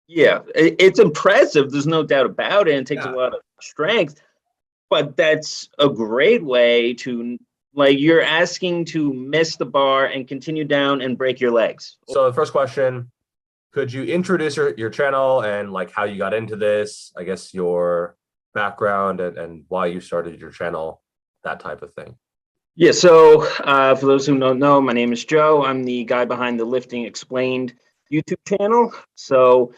Yeah, it's impressive. There's no doubt about it. And it takes a Yeah. lot of strength, but that's a great way to, like, you're asking to miss the bar and continue down and break your legs. So the first question, could you introduce your channel and like how you got into this, I guess your background and why you started your channel, that type of thing? Yeah, so for those who don't know, my name is Joe. I'm the guy behind the Lifting Explained YouTube channel. So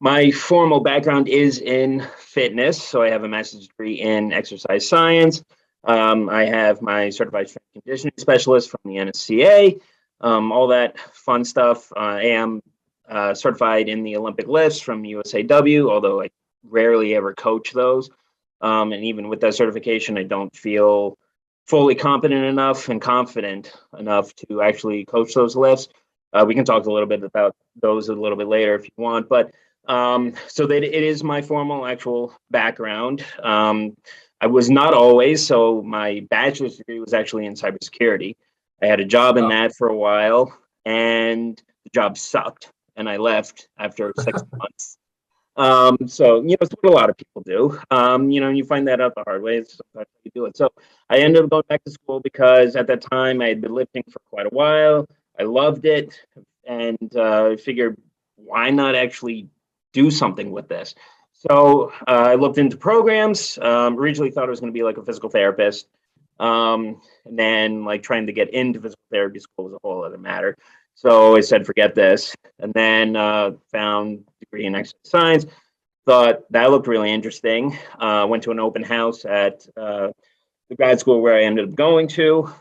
my formal background is in fitness. So I have a master's degree in exercise science. I have my certified strength and conditioning specialist from the NSCA, all that fun stuff. I am certified in the Olympic lifts from USAW, although I rarely ever coach those. And even with that certification, I don't feel fully competent enough and confident enough to actually coach those lifts. We can talk a little bit about those a little bit later if you want, but so that it is my formal actual background. I was not always, so my bachelor's degree was actually in cybersecurity. I had a job in that for a while, and the job sucked, and I left after 6 months. So, it's what a lot of people do. You find that out the hard way. It's sometimes you do it. So I ended up going back to school because at that time I had been lifting for quite a while. I loved it, and I figured, why not actually do something with this? So I looked into programs. Originally thought I was going to be like a physical therapist, and then like trying to get into physical therapy school was a whole other matter. So I said, forget this, and then found a degree in exercise science. Thought that looked really interesting. Went to an open house at the grad school where I ended up going to.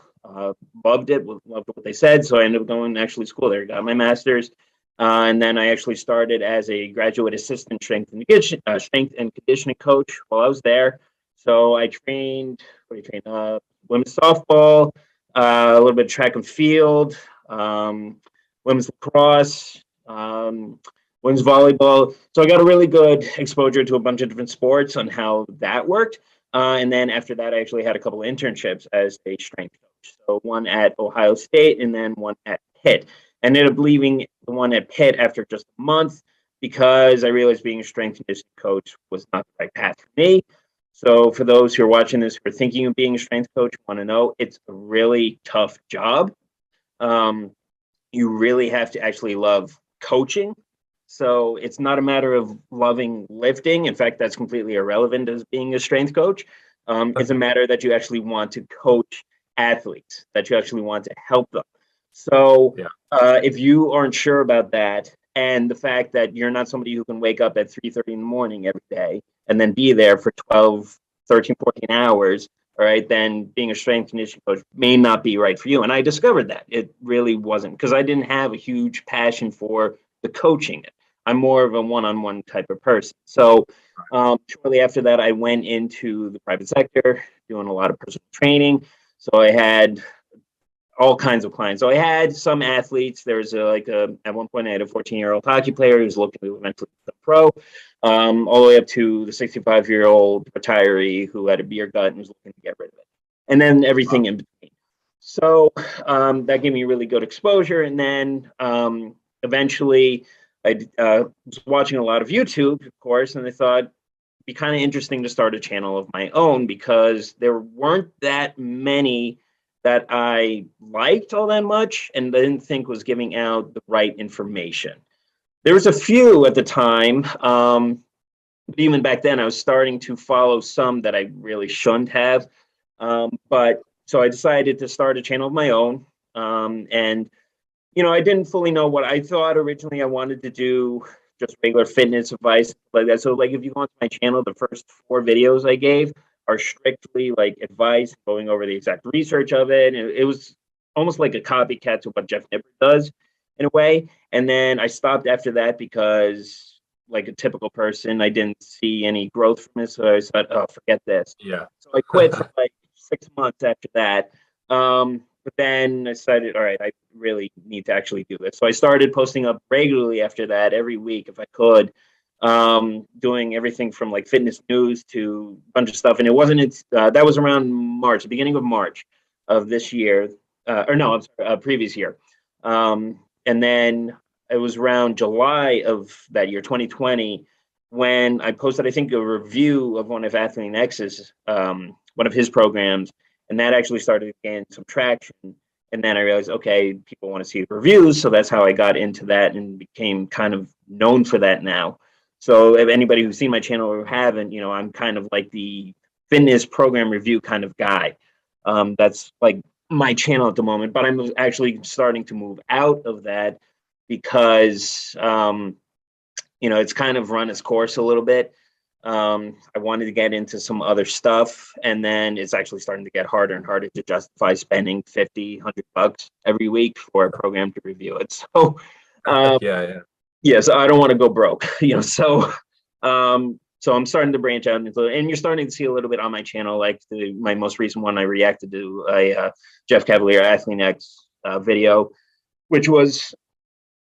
Loved it, loved what they said. So I ended up going to actually school there. Got my master's, and then I actually started as a graduate assistant strength and conditioning coach while I was there. So I trained, women's softball, a little bit of track and field. Women's lacrosse, women's volleyball. So I got a really good exposure to a bunch of different sports on how that worked. And then after that, I actually had a couple of internships as a strength coach. So one at Ohio State and then one at Pitt. I ended up leaving the one at Pitt after just a month because I realized being a strength and conditioning coach was not the right path for me. So for those who are watching this who are thinking of being a strength coach, want to know it's a really tough job. You really have to actually love coaching. So it's not a matter of loving lifting. In fact, that's completely irrelevant as being a strength coach. It's a matter that you actually want to coach athletes, that you actually want to help them. So if you aren't sure about that, and the fact that you're not somebody who can wake up at 3:30 in the morning every day and then be there for 12, 13, 14 hours, all right, then being a strength conditioning coach may not be right for you. And I discovered that it really wasn't, because I didn't have a huge passion for the coaching. I'm more of a one-on-one type of person. So shortly after that, I went into the private sector, doing a lot of personal training. So I had all kinds of clients. So I had some athletes. There was at one point I had a 14-year-old hockey player who was looking to eventually become pro, all the way up to the 65-year-old retiree who had a beer gut and was looking to get rid of it, and then everything in between. So that gave me really good exposure. And then eventually I was watching a lot of YouTube, of course, and I thought it'd be kind of interesting to start a channel of my own, because there weren't that many that I liked all that much and didn't think was giving out the right information. There was a few at the time, but even back then I was starting to follow some that I really shouldn't have. But so I decided to start a channel of my own. And, I didn't fully know what I thought originally. I wanted to do just regular fitness advice like that. So like if you go onto my channel, the first 4 videos I gave are strictly like advice, going over the exact research of it. And it was almost like a copycat to what Jeff Nippert does in a way. And then I stopped after that because, like a typical person, I didn't see any growth from it. So I thought, oh, forget this. Yeah. So I quit for like 6 months after that. But then I decided, all right, I really need to actually do this. So I started posting up regularly after that, every week if I could, doing everything from like fitness news to a bunch of stuff. And it wasn't, that was around March, the beginning of March of this year, or no, I'm sorry, previous year. And then it was around July of that year, 2020, when I posted, I think, a review of one of Athlete X's, one of his programs, and that actually started to gain some traction. And then I realized, okay, people want to see the reviews, so that's how I got into that and became kind of known for that now. So if anybody who's seen my channel or haven't, I'm kind of like the fitness program review kind of guy. That's like my channel at the moment, but I'm actually starting to move out of that because, it's kind of run its course a little bit. I wanted to get into some other stuff, and then it's actually starting to get harder and harder to justify spending $50-$100 every week for a program to review it. So, yeah, so I don't want to go broke, so I'm starting to branch out into, and you're starting to see a little bit on my channel, like my most recent one, I reacted to a Jeff Cavaliere Athlete X video, which was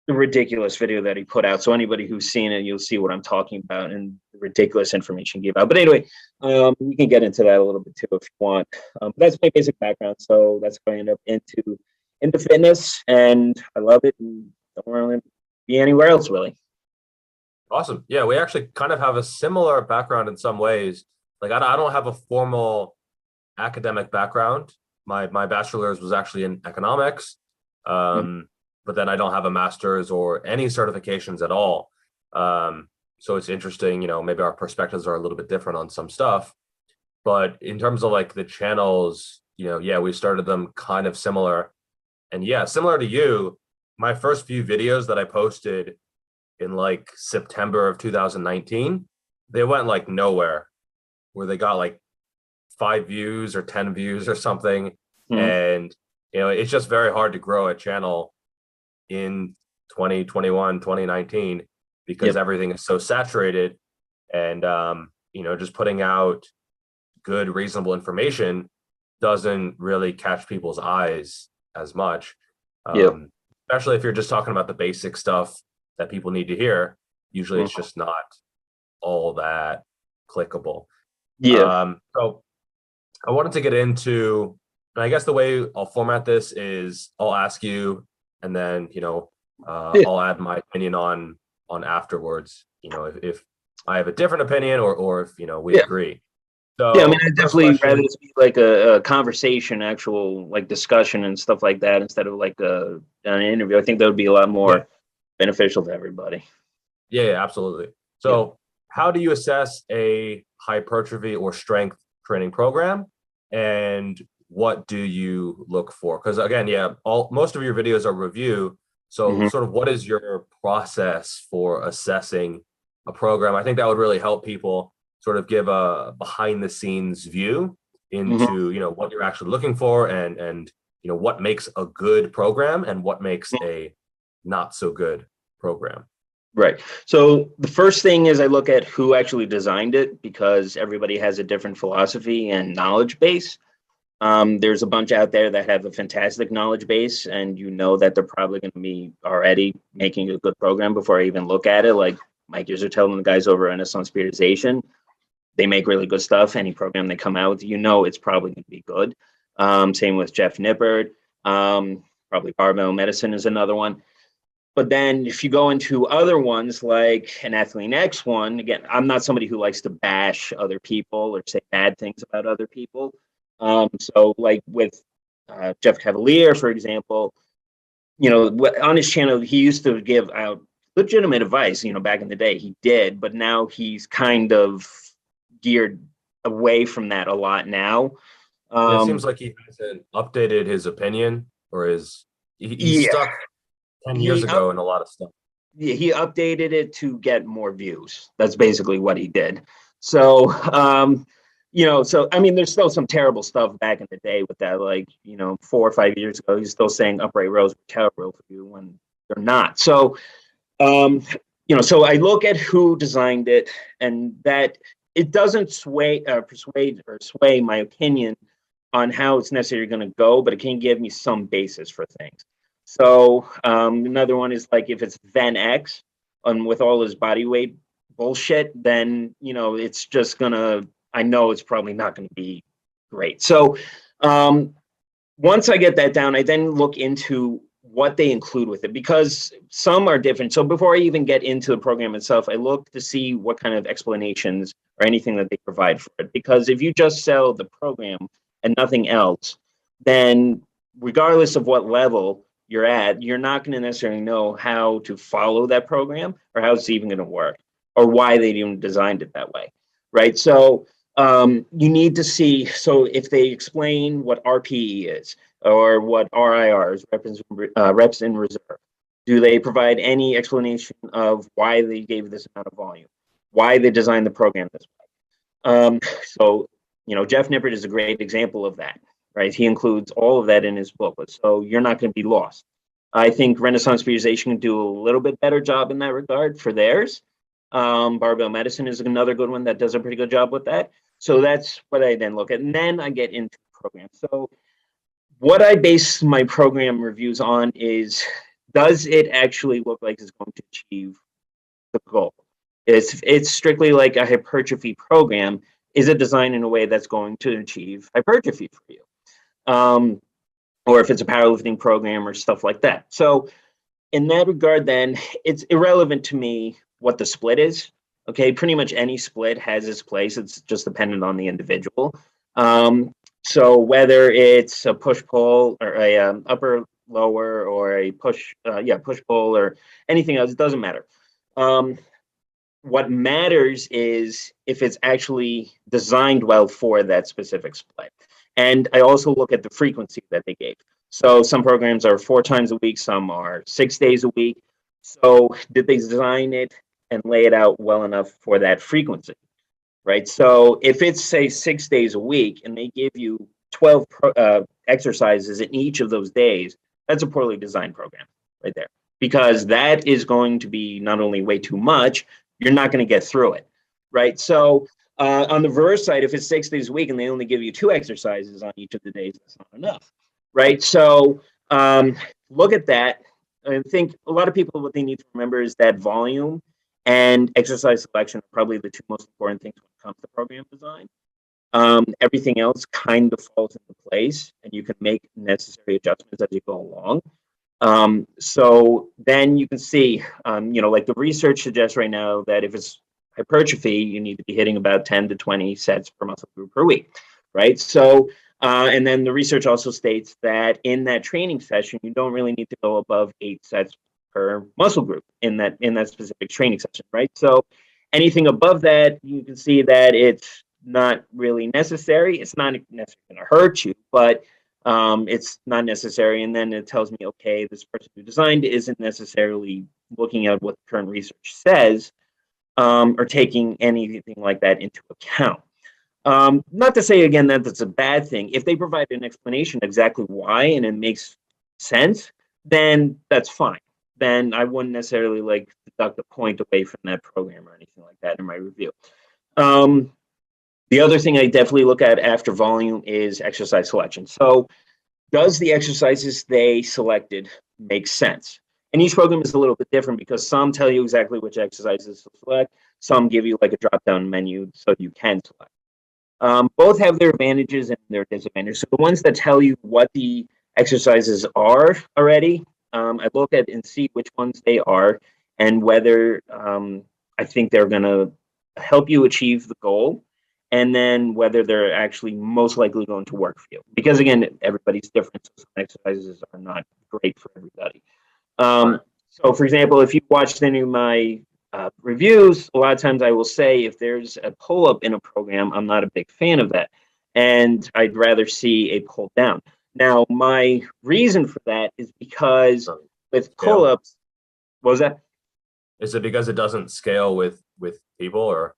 a ridiculous video that he put out. So anybody who's seen it, you'll see what I'm talking about and the ridiculous information he gave out. But anyway, we can get into that a little bit too if you want. That's my basic background. So that's how I end up into fitness, and I love it, and don't really be anywhere else really. Awesome. Yeah, we actually kind of have a similar background in some ways. Like I don't have a formal academic background. My bachelor's was actually in economics. But then I don't have a master's or any certifications at all. So it's interesting, maybe our perspectives are a little bit different on some stuff. But in terms of like the channels, we started them kind of similar. And yeah, similar to you, my first few videos that I posted in like September of 2019, they went like nowhere, where they got like 5 views or 10 views or something. And, it's just very hard to grow a channel in 2021, 2019, because everything is so saturated, and, just putting out good, reasonable information doesn't really catch people's eyes as much. Especially if you're just talking about the basic stuff that people need to hear. Usually it's just not all that clickable. So I wanted to get into, and I guess the way I'll format this is I'll ask you, and then, I'll add my opinion on afterwards, if I have a different opinion or if, we agree. So yeah, I mean, I'd definitely rather this be like a conversation, actual like discussion and stuff like that, instead of like an interview. I think that would be a lot more beneficial to everybody. Yeah, absolutely. So how do you assess a hypertrophy or strength training program, and what do you look for? Because again, most of your videos are review. So sort of what is your process for assessing a program? I think that would really help people sort of give a behind the scenes view into, what you're actually looking for, and what makes a good program and what makes a not so good program. Right. So the first thing is I look at who actually designed it, because everybody has a different philosophy and knowledge base. There's a bunch out there that have a fantastic knowledge base, and that they're probably going to be already making a good program before I even look at it. Like Mike are telling the guys over at Renaissance Periodization, they make really good stuff. Any program they come out with, it's probably going to be good. Same with Jeff Nippard. Probably Barbell Medicine is another one. But then if you go into other ones like an Athlete X one, again, I'm not somebody who likes to bash other people or say bad things about other people. So like with Jeff Cavaliere, for example, on his channel, he used to give out legitimate advice, back in the day he did, but now he's kind of geared away from that a lot now. It seems like he hasn't updated his opinion, or he's stuck 10 years ago in a lot of stuff. Yeah, he updated it to get more views. That's basically what he did. So, so I mean, there's still some terrible stuff back in the day with that. Like, 4 or 5 years ago, he's still saying upright rows were terrible for you when they're not. So, so I look at who designed it, and that it doesn't persuade or sway my opinion on how it's necessarily going to go, but it can give me some basis for things. So another one is like if it's Van X, with all his body weight bullshit, then it's just I know it's probably not gonna be great. So once I get that down, I then look into what they include with it, because some are different. So before I even get into the program itself, I look to see what kind of explanations or anything that they provide for it. Because if you just sell the program and nothing else, then regardless of what level you're at, you're not going to necessarily know how to follow that program or how it's even going to work or why they even designed it that way, right? So you need to see, so if they explain what RPE is or what RIR is, reps in reserve, do they provide any explanation of why they gave this amount of volume, why they designed the program this way? So, Jeff Nippert is a great example of that, right? He includes all of that in his booklet, so you're not going to be lost. I think Renaissance Periodization can do a little bit better job in that regard for theirs. Barbell Medicine is another good one that does a pretty good job with that. So that's what I then look at. And then I get into the program. So what I base my program reviews on is, does it actually look like it's going to achieve the goal? It's strictly like a hypertrophy program. Is it designed in a way that's going to achieve hypertrophy for you? Or if it's a powerlifting program or stuff like that. So in that regard, then it's irrelevant to me what the split is. Okay, pretty much any split has its place. It's just dependent on the individual. So whether it's a push-pull or a upper lower or a push-pull or anything else, it doesn't matter. What matters is if it's actually designed well for that specific split. And I also look at the frequency that they gave. So some programs are 4 times a week, some are 6 days a week. So did they design it and lay it out well enough for that frequency, right? So if it's, say, 6 days a week and they give you 12 exercises in each of those days, that's a poorly designed program right there, because that is going to be not only way too much, you're not going to get through it, right? So on the reverse side, if it's 6 days a week and they only give you 2 exercises on each of the days, that's not enough, right? So look at that. I think a lot of people, what they need to remember is that volume and exercise selection are probably the 2 most important things when it comes to program design. Everything else kind of falls into place and you can make necessary adjustments as you go along. So then you can see, like the research suggests right now that if it's hypertrophy, you need to be hitting about 10 to 20 sets per muscle group per week, right? So, and then the research also states that in that training session, you don't really need to go above 8 sets per muscle group in that specific training session, right? So anything above that, you can see that it's not really necessary. It's not necessarily going to hurt you, but it's not necessary. And then it tells me, okay, this person who designed it isn't necessarily looking at what the current research says or taking anything like that into account. Not to say, again, that that's a bad thing. If they provide an explanation exactly why and it makes sense, then that's fine. Then I wouldn't necessarily like deduct a point away from that program or anything like that in my review. The other thing I definitely look at after volume is exercise selection. So does the exercises they selected make sense? And each program is a little bit different because some tell you exactly which exercises to select. Some give you like a drop-down menu so you can select. Both have their advantages and their disadvantages. So the ones that tell you what the exercises are already, I look at and see which ones they are and whether I think they're going to help you achieve the goal, and then whether they're actually most likely going to work for you. Because again, everybody's different, so some exercises are not great for everybody. So for example, if you watched any of my reviews, a lot of times I will say if there's a pull-up in a program, I'm not a big fan of that. And I'd rather see a pull down. Now, my reason for that is because with pull-ups, what was that? Is it because it doesn't scale with people, or?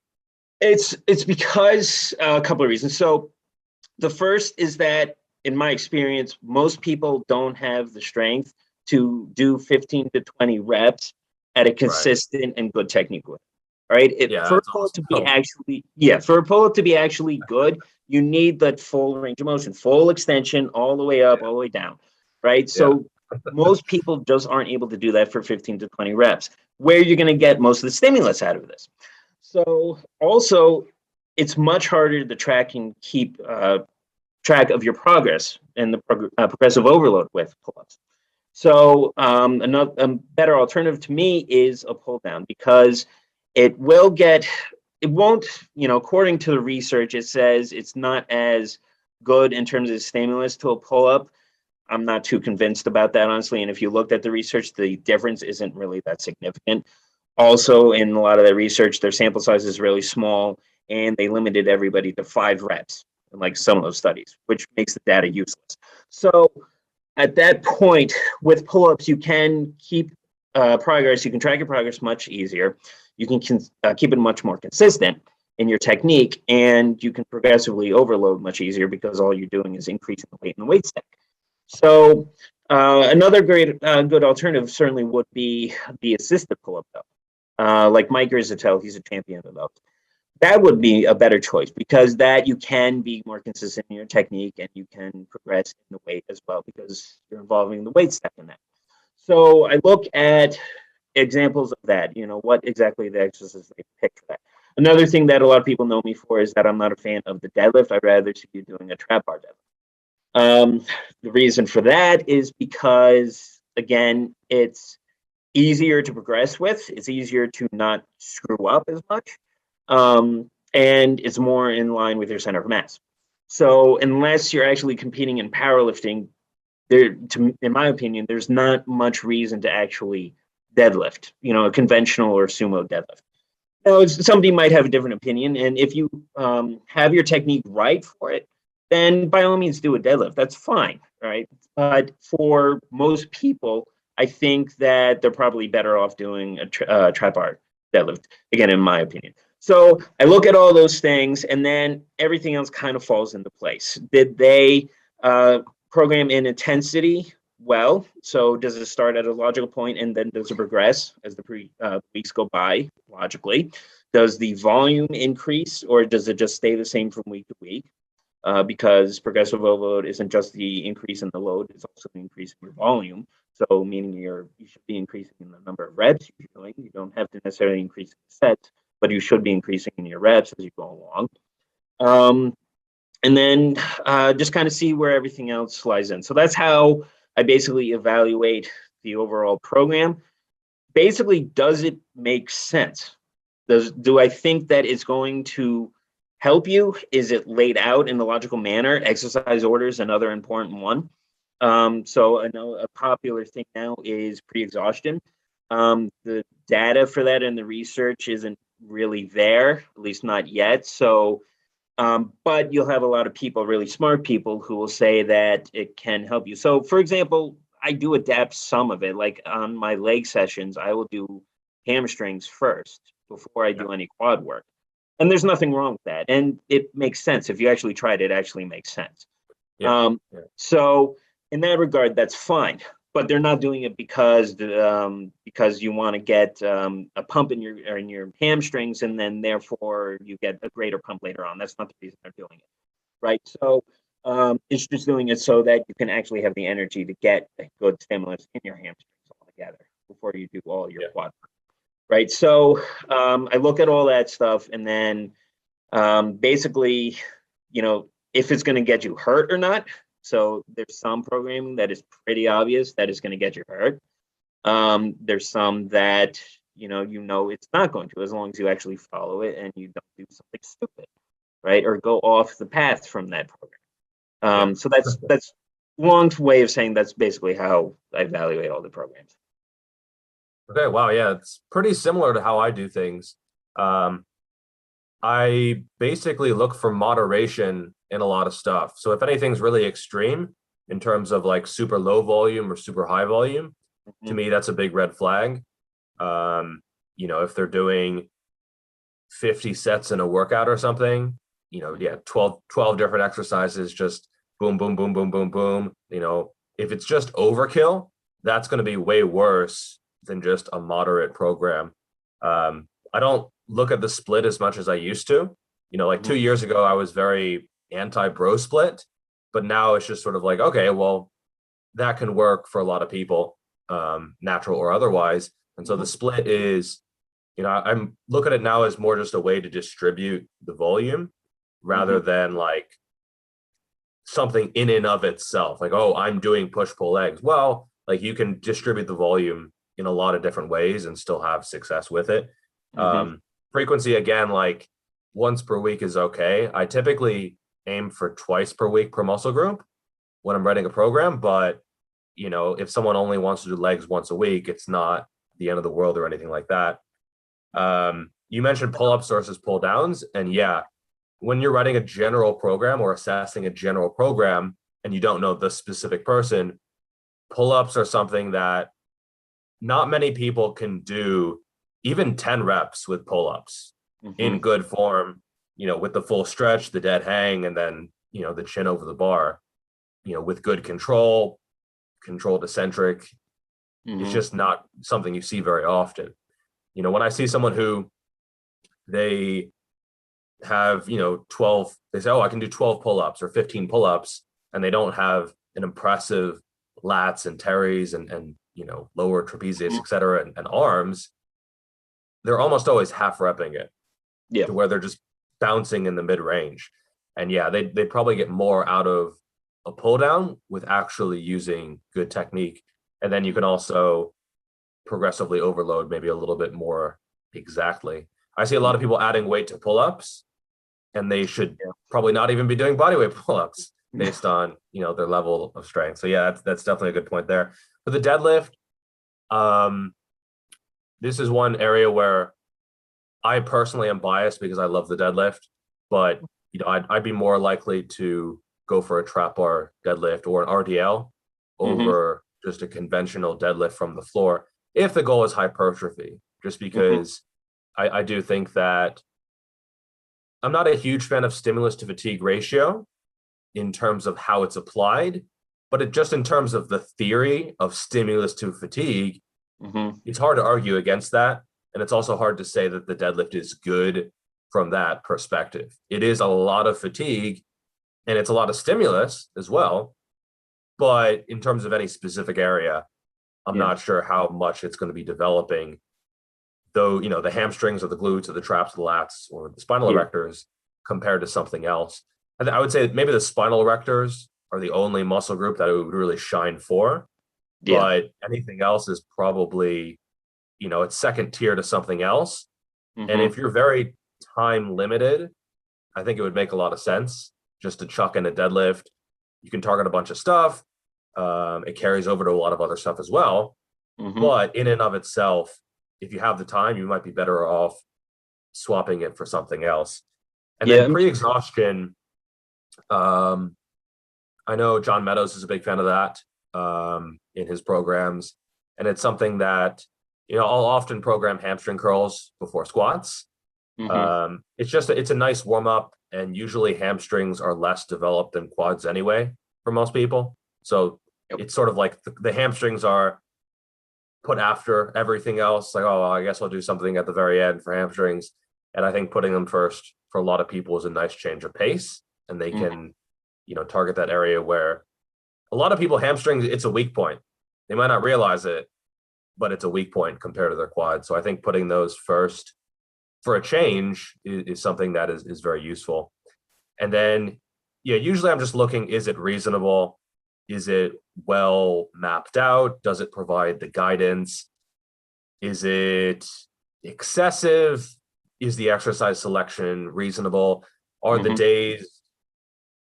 It's because a couple of reasons. So the first is that in my experience, most people don't have the strength to do 15 to 20 reps at a consistent and good technique with. All right. For a pull-up to be actually good, you need that full range of motion, full extension, all the way up, all the way down. Right. So most people just aren't able to do that for 15 to 20 reps. Where you're going to get most of the stimulus out of this. So also, it's much harder to track and keep track of your progress and the progressive overload with pull-ups. So another better alternative to me is a pull down, because it will get, it won't, according to the research, it says it's not as good in terms of stimulus to a pull up. I'm not too convinced about that, honestly. And if you looked at the research, the difference isn't really that significant. Also, in a lot of the research, their sample size is really small, and they limited everybody to 5 reps, like some of those studies, which makes the data useless. So at that point, with pull-ups, you can keep progress. You can track your progress much easier. You can keep it much more consistent in your technique, and you can progressively overload much easier, because all you're doing is increasing the weight in the weight stack. So another great good alternative certainly would be the assisted pull-up, though. Like Mike Rizzatel, he's a champion of those. That would be a better choice, because that you can be more consistent in your technique, and you can progress in the weight as well, because you're involving the weight stack in that. So I look at examples of that, what exactly the exercises they pick for that. Another thing that a lot of people know me for is that I'm not a fan of the deadlift. I'd rather see you doing a trap bar deadlift. The reason for that is because, again, it's easier to progress with. It's easier to not screw up as much. And it's more in line with your center of mass. So unless you're actually competing in powerlifting, in my opinion, there's not much reason to actually deadlift, a conventional or sumo deadlift. Now, somebody might have a different opinion, and if you have your technique right for it, then by all means do a deadlift. That's fine, right? But for most people, I think that they're probably better off doing a trap bar deadlift, again, in my opinion. So I look at all those things, and then everything else kind of falls into place. Did they program in intensity? Well, so does it start at a logical point, and then does it progress as the weeks go by, logically? Does the volume increase, or does it just stay the same from week to week? Because progressive overload isn't just the increase in the load, it's also the increase in your volume. So meaning you should be increasing in the number of reps you're doing. You don't have to necessarily increase the sets, but you should be increasing in your reps as you go along. And then just kind of see where everything else lies in. So that's how I basically evaluate the overall program. Basically, does it make sense? Do I think that it's going to help you? Is it laid out in a logical manner? Exercise orders, another important one. So I know a popular thing now is pre-exhaustion. The data for that and the research isn't really there, at least not yet. So, but you'll have a lot of people, really smart people, who will say that it can help you. So, for example, I do adapt some of it. Like on my leg sessions, I will do hamstrings first before I do any quad work. And there's nothing wrong with that. And it makes sense. If you actually try it, it actually makes sense. So in that regard, that's fine. But they're not doing it because you want to get a pump in your hamstrings, and then therefore you get a greater pump later on. That's not the reason they're doing it, right? So it's just doing it so that you can actually have the energy to get a good stimulus in your hamstrings altogether before you do all your quad work, right? So I look at all that stuff, and then basically, if it's going to get you hurt or not. So there's some programming that is pretty obvious that is going to get you hurt. There's some that it's not going to, as long as you actually follow it and you don't do something stupid, right, or go off the path from that program. So that's long way of saying that's basically how I evaluate all the programs. Okay, wow, yeah, it's pretty similar to how I do things. I basically look for moderation in a lot of stuff. So if anything's really extreme in terms of like super low volume or super high volume, to me, that's a big red flag. If they're doing 50 sets in a workout or something, 12 different exercises, just boom, boom, boom, boom, boom, boom. If it's just overkill, that's going to be way worse than just a moderate program. I don't look at the split as much as I used to. 2 years ago, I was very anti-bro split, but now it's just sort of like, okay, well, that can work for a lot of people, natural or otherwise. And so the split is, I'm looking at it now as more just a way to distribute the volume rather than like something in and of itself. Like, oh, I'm doing push-pull legs. Well, like you can distribute the volume in a lot of different ways and still have success with it. Frequency, again, like once per week is okay. I typically aim for twice per week per muscle group when I'm writing a program, but you know, if someone only wants to do legs once a week, it's not the end of the world or anything like that. You mentioned pull-ups versus pull-downs, and yeah, when you're writing a general program or assessing a general program and you don't know the specific person, pull-ups are something that not many people can do even 10 reps with pull-ups in good form, you know, with the full stretch, the dead hang, and then, you know, the chin over the bar, you know, with good control, controlled eccentric. It's just not something you see very often. You know, when I see someone who they have, you know, 12, they say, oh, I can do 12 pull-ups or 15 pull-ups, and they don't have an impressive lats and teres and you know, lower trapezius, et cetera, and arms, they're almost always half repping it to where they're just bouncing in the mid range. And yeah, they probably get more out of a pull down with actually using good technique. And then you can also progressively overload maybe a little bit more exactly. I see a lot of people adding weight to pull-ups, and they should probably not even be doing bodyweight pull-ups based on, you know, their level of strength. So yeah, that's definitely a good point there. For the deadlift, this is one area where I personally am biased because I love the deadlift, but you know, I'd be more likely to go for a trap bar deadlift or an RDL over just a conventional deadlift from the floor if the goal is hypertrophy, just because I do think that I'm not a huge fan of stimulus to fatigue ratio in terms of how it's applied, but just in terms of the theory of stimulus to fatigue, it's hard to argue against that. And it's also hard to say that the deadlift is good from that perspective. It is a lot of fatigue and it's a lot of stimulus as well. But in terms of any specific area, I'm not sure how much it's going to be developing, though, you know, the hamstrings or the glutes or the traps, the lats or the spinal erectors compared to something else. And I would say maybe the spinal erectors are the only muscle group that it would really shine for. But anything else is probably, you know, it's second tier to something else. And if you're very time limited, I think it would make a lot of sense just to chuck in a deadlift. You can target a bunch of stuff. It carries over to a lot of other stuff as well. But in and of itself, if you have the time, you might be better off swapping it for something else. And then pre-exhaustion, I know John Meadows is a big fan of that in his programs. And it's something that, you know, I'll often program hamstring curls before squats. It's a nice warm up, and usually hamstrings are less developed than quads anyway for most people. So it's sort of like the hamstrings are put after everything else. Like, oh, well, I guess I'll do something at the very end for hamstrings. And I think putting them first for a lot of people is a nice change of pace, and they can, you know, target that area where a lot of people hamstrings, it's a weak point. They might not realize it, but it's a weak point compared to their quad. So I think putting those first for a change is something that is very useful. And then, yeah, usually I'm just looking, is it reasonable? Is it well mapped out? Does it provide the guidance? Is it excessive? Is the exercise selection reasonable? Are the days,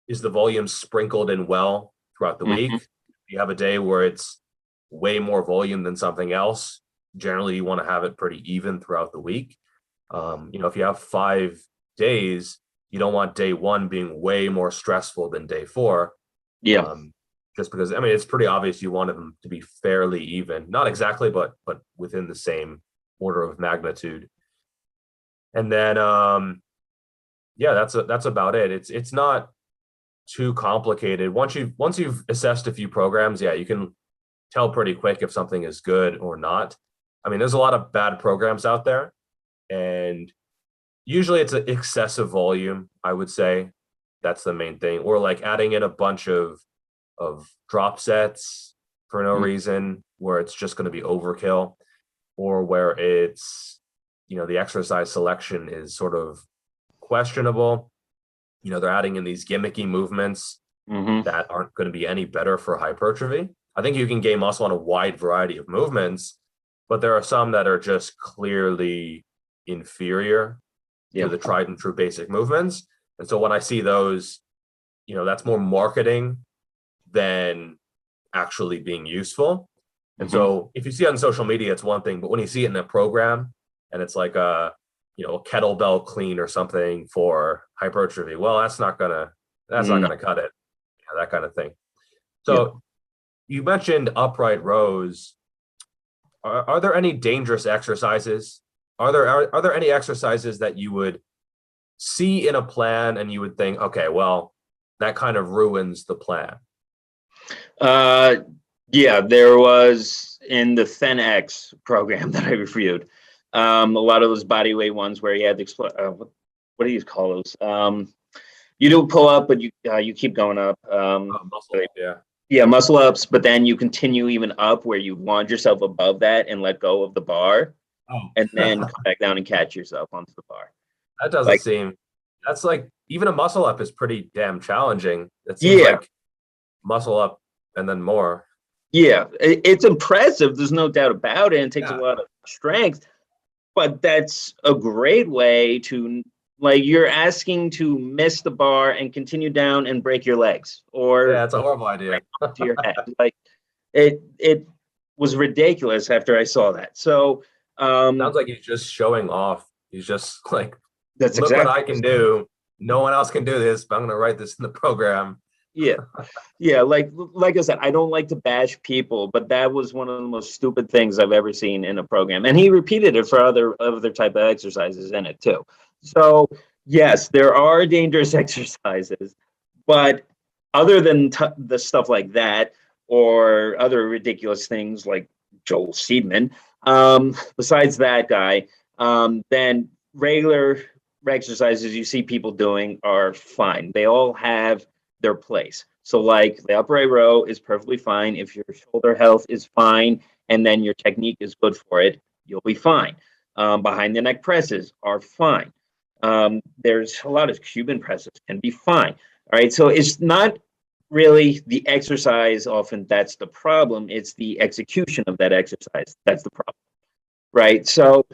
is the volume sprinkled in well throughout the week? You have a day where it's way more volume than something else. Generally, you want to have it pretty even throughout the week. You know, if you have 5 days, you don't want day 1 being way more stressful than day 4. Just because, I mean, it's pretty obvious you want them to be fairly even, not exactly, but within the same order of magnitude. And then, that's about it. It's not too complicated. Once you've assessed a few programs, you can tell pretty quick if something is good or not. I mean, there's a lot of bad programs out there, and usually it's an excessive volume, I would say. That's the main thing. Or like adding in a bunch of drop sets for no reason, where it's just going to be overkill, or where it's, you know, the exercise selection is sort of questionable. You know, they're adding in these gimmicky movements that aren't going to be any better for hypertrophy. I think you can gain muscle on a wide variety of movements, but there are some that are just clearly inferior to the tried and true basic movements. And so when I see those, that's more marketing than actually being useful. And so if you see it on social media, it's one thing, but when you see it in a program and it's like a kettlebell clean or something for hypertrophy, well, that's not gonna cut it. That kind of thing. So you mentioned upright rows. Are there any dangerous exercises? Are there any exercises that you would see in a plan and you would think, okay, well, that kind of ruins the plan? Yeah, there was in the ThenX program that I reviewed, a lot of those body weight ones where you had to what do you call those? You do pull up, but you keep going up. Muscle up, yeah. Yeah, muscle ups, but then you continue even up where you launch yourself above that and let go of the bar, and then come back down and catch yourself onto the bar. That doesn't seem. That's like even a muscle up is pretty damn challenging. It seems like muscle up and then more. Yeah, it's impressive. There's no doubt about it. And it takes a lot of strength, but that's a great way to, like, you're asking to miss the bar and continue down and break your legs, or it's a horrible idea. to your head. Like it was ridiculous after I saw that. So sounds like he's just showing off. He's just like, that's look exactly what I can do. No one else can do this, but I'm gonna write this in the program. Yeah, like I said, I don't like to bash people, but that was one of the most stupid things I've ever seen in a program. And he repeated it for other type of exercises in it too. So yes, there are dangerous exercises, but other than the stuff like that or other ridiculous things like Joel Seedman, besides that guy, then regular exercises you see people doing are fine. They all have their place. So like the upright row is perfectly fine. If your shoulder health is fine and then your technique is good for it, you'll be fine. Behind the neck presses are fine. There's a lot of Cuban presses can be fine. All right. So it's not really the exercise often that's the problem. It's the execution of that exercise. That's the problem. Right. So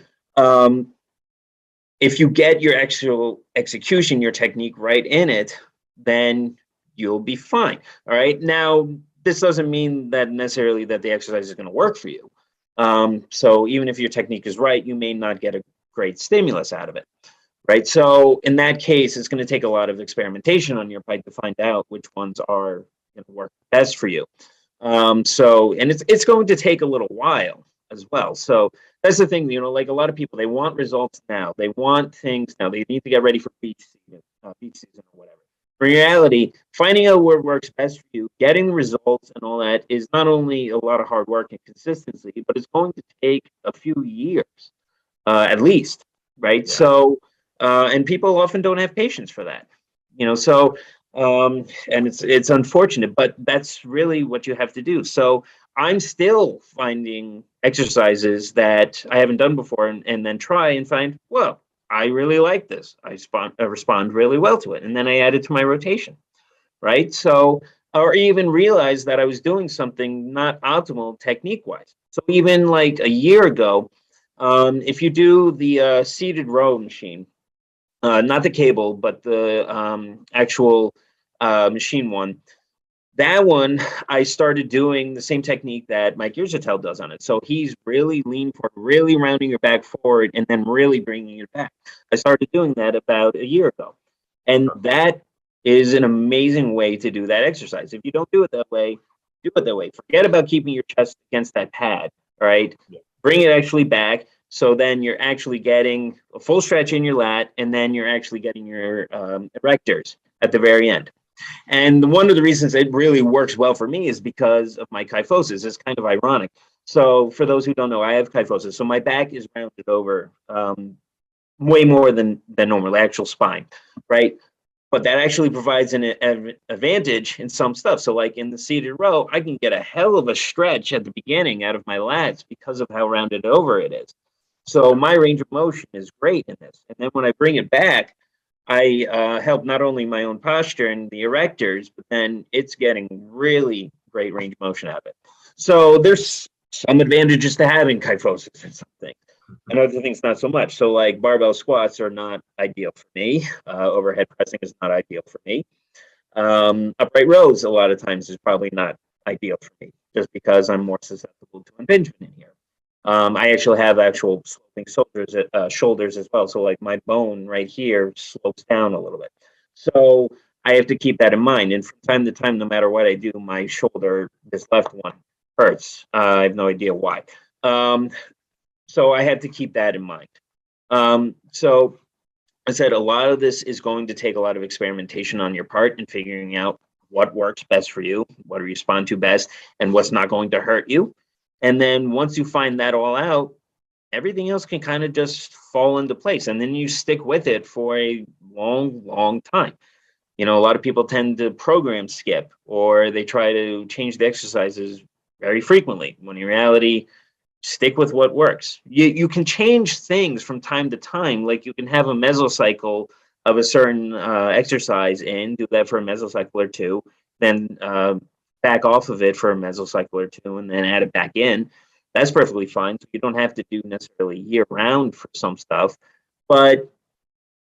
if you get your actual execution, your technique right in it, then you'll be fine. All right. Now, this doesn't mean that necessarily that the exercise is going to work for you. So even if your technique is right, you may not get a great stimulus out of it. Right. So in that case, it's going to take a lot of experimentation on your part to find out which ones are going to work best for you. And it's going to take a little while as well. So that's the thing, like a lot of people, they want results now. They want things now. They need to get ready for beach season or whatever. In reality, finding out what works best for you, getting the results and all that is not only a lot of hard work and consistency, but it's going to take a few years, at least, right? Yeah. So, and people often don't have patience for that, so, and it's unfortunate, but that's really what you have to do. So I'm still finding exercises that I haven't done before and then try and find, well, I really like this. I respond really well to it. And then I add it to my rotation, right? So, or even realize that I was doing something not optimal technique-wise. So even like a year ago, if you do the seated row machine, not the cable, but the actual machine one, that one, I started doing the same technique that Mike Yurzatel does on it. So he's really leaning forward, really rounding your back forward, and then really bringing it back. I started doing that about a year ago. And that is an amazing way to do that exercise. If you don't do it that way, do it that way. Forget about keeping your chest against that pad, all right? Yeah. Bring it actually back. So then you're actually getting a full stretch in your lat, and then you're actually getting your erectors at the very end. And one of the reasons it really works well for me is because of my kyphosis. It's kind of ironic. So for those who don't know, I have kyphosis. So my back is rounded over way more than normal, the actual spine, right? But that actually provides an advantage in some stuff. So like in the seated row, I can get a hell of a stretch at the beginning out of my lats because of how rounded over it is. So my range of motion is great in this. And then when I bring it back, I help not only my own posture and the erectors, but then it's getting really, great range of motion out of it. So there's some advantages to having kyphosis and something, and other things not so much. So like barbell squats are not ideal for me. Overhead pressing is not ideal for me. Upright rows a lot of times is probably not ideal for me, just because I'm more susceptible to impingement in here. I actually have actual sloping shoulders as well. So like my bone right here slopes down a little bit. So I have to keep that in mind. And from time to time, no matter what I do, my shoulder, this left one, hurts. I have no idea why. So I had to keep that in mind. So I said a lot of this is going to take a lot of experimentation on your part and figuring out what works best for you, what you respond to best, and what's not going to hurt you. And then once you find that all out, everything else can kind of just fall into place. And then you stick with it for a long, long time. You know, a lot of people tend to program skip, or they try to change the exercises very frequently, when in reality, stick with what works. You can change things from time to time. Like you can have a mesocycle of a certain exercise in, do that for a mesocycle or two, then back off of it for a mesocycle or two, and then add it back in. That's perfectly fine. So you don't have to do necessarily year round for some stuff, but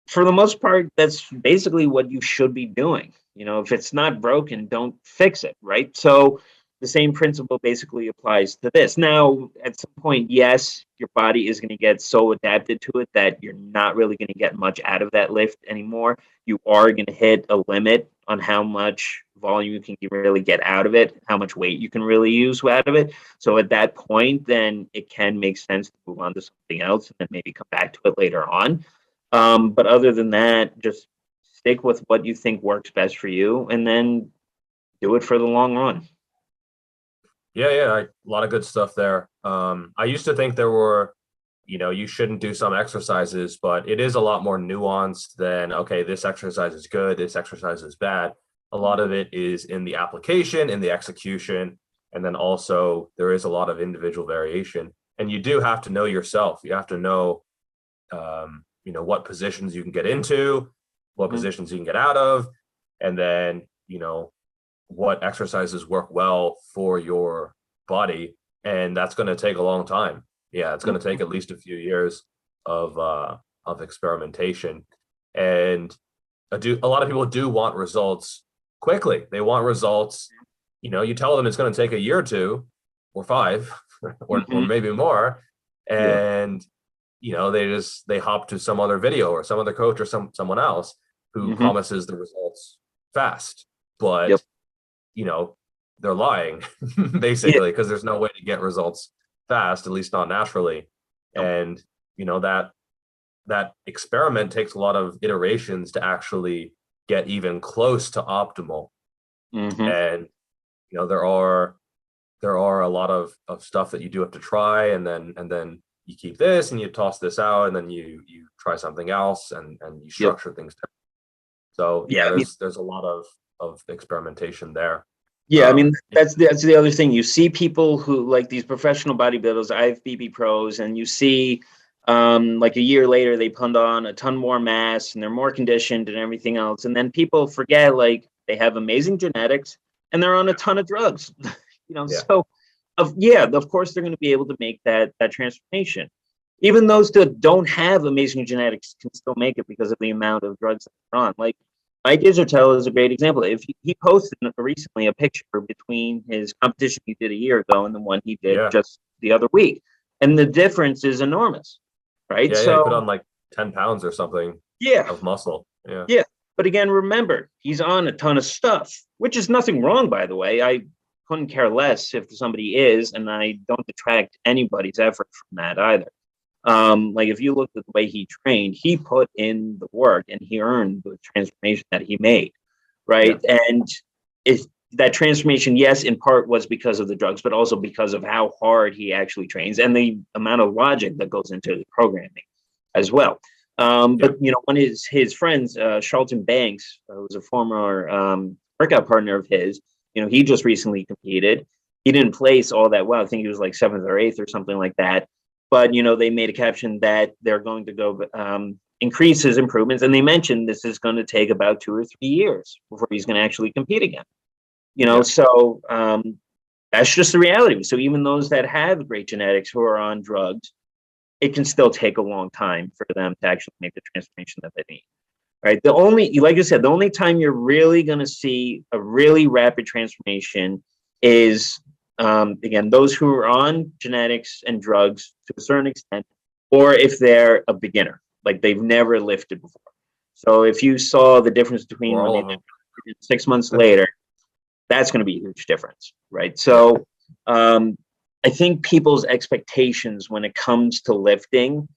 for the most part, that's basically what you should be doing. You know, if it's not broken, don't fix it, right? So the same principle basically applies to this. Now, at some point, yes, your body is going to get so adapted to it that you're not really going to get much out of that lift anymore. You are going to hit a limit on how much volume you can really get out of it, how much weight you can really use out of it. So at that point, then it can make sense to move on to something else and then maybe come back to it later on. But other than that, just stick with what you think works best for you and then do it for the long run. Yeah, a lot of good stuff there. I used to think there were, you shouldn't do some exercises, but it is a lot more nuanced than, okay, this exercise is good, this exercise is bad. A lot of it is in the application, in the execution, and then also there is a lot of individual variation. And you do have to know yourself. You have to know, what positions you can get into, what positions you can get out of, and then, what exercises work well for your body. And that's going to take a long time. Yeah, it's going to take at least a few years of experimentation. And a lot of people do want results quickly. They want results, you tell them it's going to take a year or two or 5 or maybe more. And, they hop to some other video or some other coach or someone else who promises the results fast. But they're lying basically, because there's no way to get results fast, at least not naturally. And that experiment takes a lot of iterations to actually get even close to optimal. And there are a lot of stuff that you do have to try, and then you keep this and you toss this out, and then you try something else, and you structure things differently. So there's a lot of experimentation there. Yeah, I mean, that's the other thing. You see people who, like these professional bodybuilders, IFBB pros, and you see like a year later, they put on a ton more mass and they're more conditioned and everything else. And then people forget, like, they have amazing genetics and they're on a ton of drugs, So of course, they're going to be able to make that transformation. Even those that don't have amazing genetics can still make it because of the amount of drugs that they're on. Like, Mike Isertel is a great example. If he posted recently a picture between his competition he did a year ago and the one he did just the other week, and the difference is enormous, right? Yeah, so he put on like 10 pounds or something. Of muscle. Yeah. But again, remember, he's on a ton of stuff, which is nothing wrong, by the way. I couldn't care less if somebody is, and I don't detract anybody's effort from that either. Like if you look at the way he trained, he put in the work and he earned the transformation that he made, right? And if that transformation, yes, in part was because of the drugs, but also because of how hard he actually trains and the amount of logic that goes into the programming as well. But one of his friends, Charlton Banks, was a former workout partner of his. He just recently competed. He didn't place all that well. I think he was like 7th or 8th or something like that. But, they made a caption that they're going to go increase his improvements. And they mentioned this is going to take about 2 or 3 years before he's going to actually compete again. know, so that's just the reality. So even those that have great genetics who are on drugs, it can still take a long time for them to actually make the transformation that they need. Right. The only, like I said, the only time you're really going to see a really rapid transformation is, again, those who are on genetics and drugs to a certain extent, or if they're a beginner, like they've never lifted before. So if you saw the difference between when they did 6 months later, that's going to be a huge difference. Right. So I think people's expectations when it comes to lifting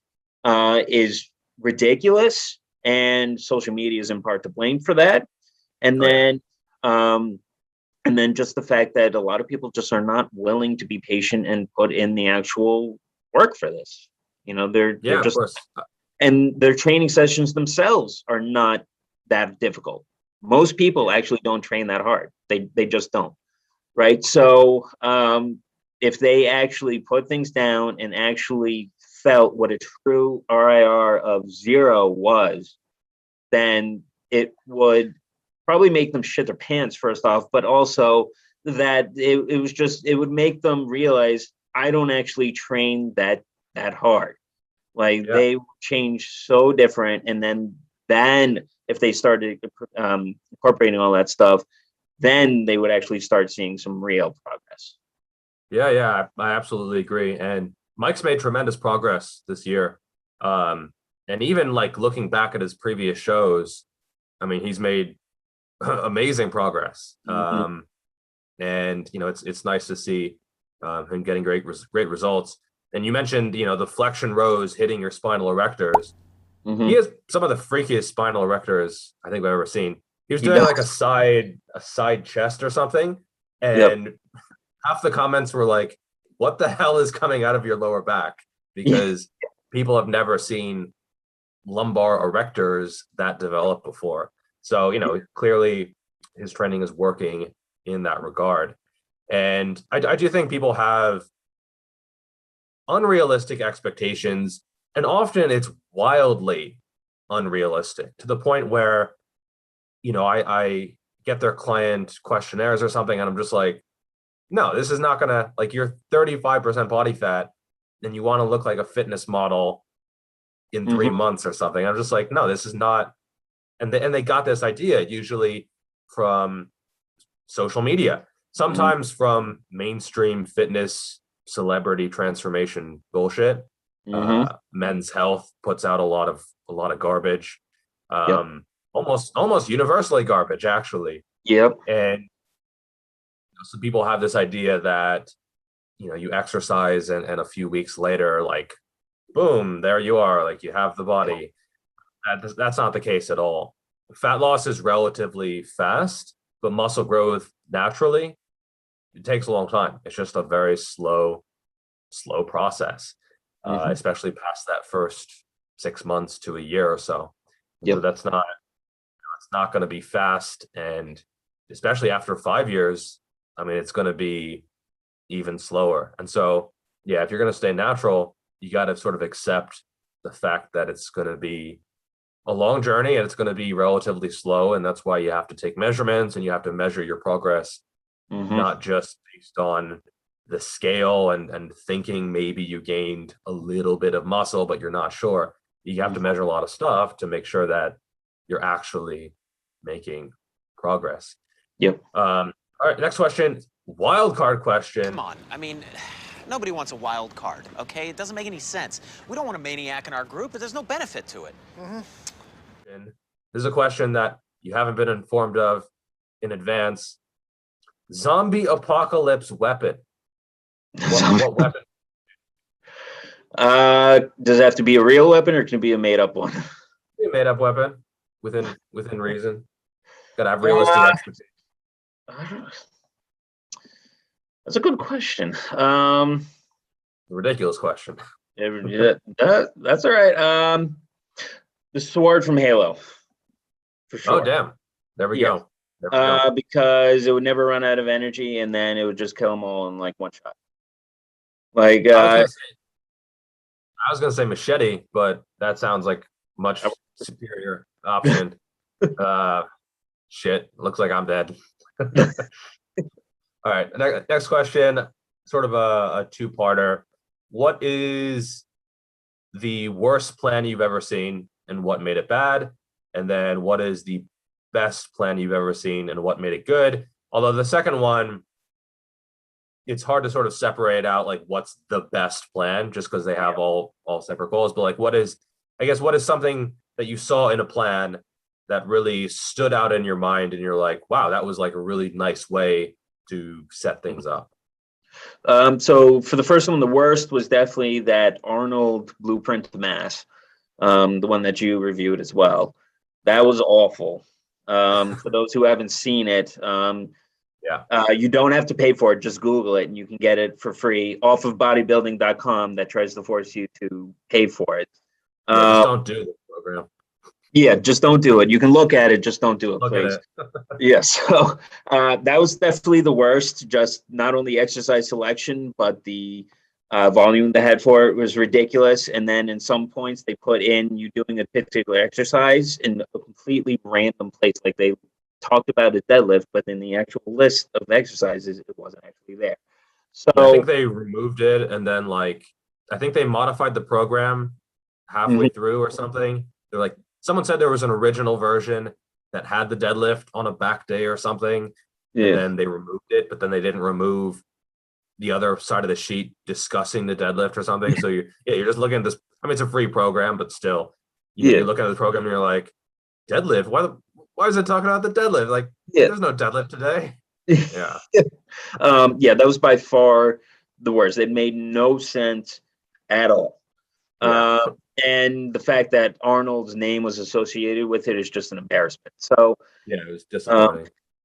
is ridiculous. And social media is in part to blame for that. And then just the fact that a lot of people just are not willing to be patient and put in the actual work for this. You know, they're just, and their training sessions themselves are not that difficult. Most people actually don't train that hard. They just don't. Right. So if they actually put things down and actually felt what a true RIR of 0 was, then it would probably make them shit their pants first off, but also that it would make them realize I don't actually train that hard. Like they change so different. And then if they started incorporating all that stuff, then they would actually start seeing some real progress. Yeah, I absolutely agree. And Mike's made tremendous progress this year. And even like looking back at his previous shows, I mean, he's made amazing progress. And you know, it's nice to see him getting great results. And you mentioned, you know, the flexion rows hitting your spinal erectors. He has some of the freakiest spinal erectors I think I've ever seen. He was doing like a side chest or something, and half the comments were like, what the hell is coming out of your lower back? Because people have never seen lumbar erectors that develop before. So, you know, clearly his training is working in that regard. And I do think people have unrealistic expectations, and often it's wildly unrealistic to the point where, you know, I get their client questionnaires or something, and I'm just like, no, this is not gonna, like, you're 35% body fat and you want to look like a fitness model in 3 months or something. I'm just like, no, this is not. And they got this idea usually from social media, sometimes from mainstream fitness celebrity transformation bullshit. Men's Health puts out a lot of garbage, almost universally garbage, actually. And so people have this idea that, you know, you exercise and a few weeks later, like, boom, there you are, like you have the body. That's not the case at all. Fat loss is relatively fast, but muscle growth naturally, it takes a long time. It's just a very slow process, especially past that first 6 months to a year or so. So it's not going to be fast. And especially after 5 years, I mean, it's going to be even slower. And so, yeah, if you're going to stay natural, you got to sort of accept the fact that it's going to be a long journey and it's going to be relatively slow. And that's why you have to take measurements and you have to measure your progress, not just based on the scale and thinking maybe you gained a little bit of muscle, but you're not sure. You have to measure a lot of stuff to make sure that you're actually making progress. All right, next question. Wild card question. Come on, I mean, nobody wants a wild card, okay? It doesn't make any sense. We don't want a maniac in our group, but there's no benefit to it. And this is a question that you haven't been informed of in advance. Zombie apocalypse weapon. What weapon? Does it have to be a real weapon or can it be a made-up one? Be a made-up weapon within reason. Gotta have realistic expectations. That's a good question. Ridiculous question. That's all right. The sword from Halo, for sure. Oh, damn. There we go. Because it would never run out of energy, and then it would just kill them all in like one shot. Like I was gonna say machete, but that sounds like much superior option. Shit, looks like I'm dead. All right. Next question, sort of a two-parter. What is the worst plan you've ever seen and what made it bad? And then what is the best plan you've ever seen and what made it good? Although the second one, it's hard to sort of separate out like what's the best plan just because they have all separate goals. But like what is something that you saw in a plan that really stood out in your mind and you're like, wow, that was like a really nice way to set things up? So for the first one, the worst was definitely that Arnold blueprint to mass, the one that you reviewed as well. That was awful. For those who haven't seen it, Yeah. you don't have to pay for it. Just Google it and you can get it for free off of bodybuilding.com that tries to force you to pay for it. Yeah, just don't do the program. Yeah, just don't do it. You can look at it, just don't do it, Look please. at it. Yeah, so that was definitely the worst. Just not only exercise selection, but the volume they had for it was ridiculous. And then in some points, they put in you doing a particular exercise in a completely random place. Like they talked about a deadlift, but in the actual list of exercises, it wasn't actually there. So Yeah, I think they removed it and then like I think they modified the program halfway through or something. They're like someone said there was an original version that had the deadlift on a back day or something, and yeah, then they removed it, but then they didn't remove the other side of the sheet discussing the deadlift or something. So you're just looking at this. I mean, it's a free program, but still, yeah, you're looking at the program and you're like, deadlift? Why is it talking about the deadlift? Like, yeah. there's no deadlift today. Yeah. Yeah, that was by far the worst. It made no sense at all. Yeah. Uh, and the fact that Arnold's name was associated with it is just an embarrassment. So, Yeah, it was um, disappointing.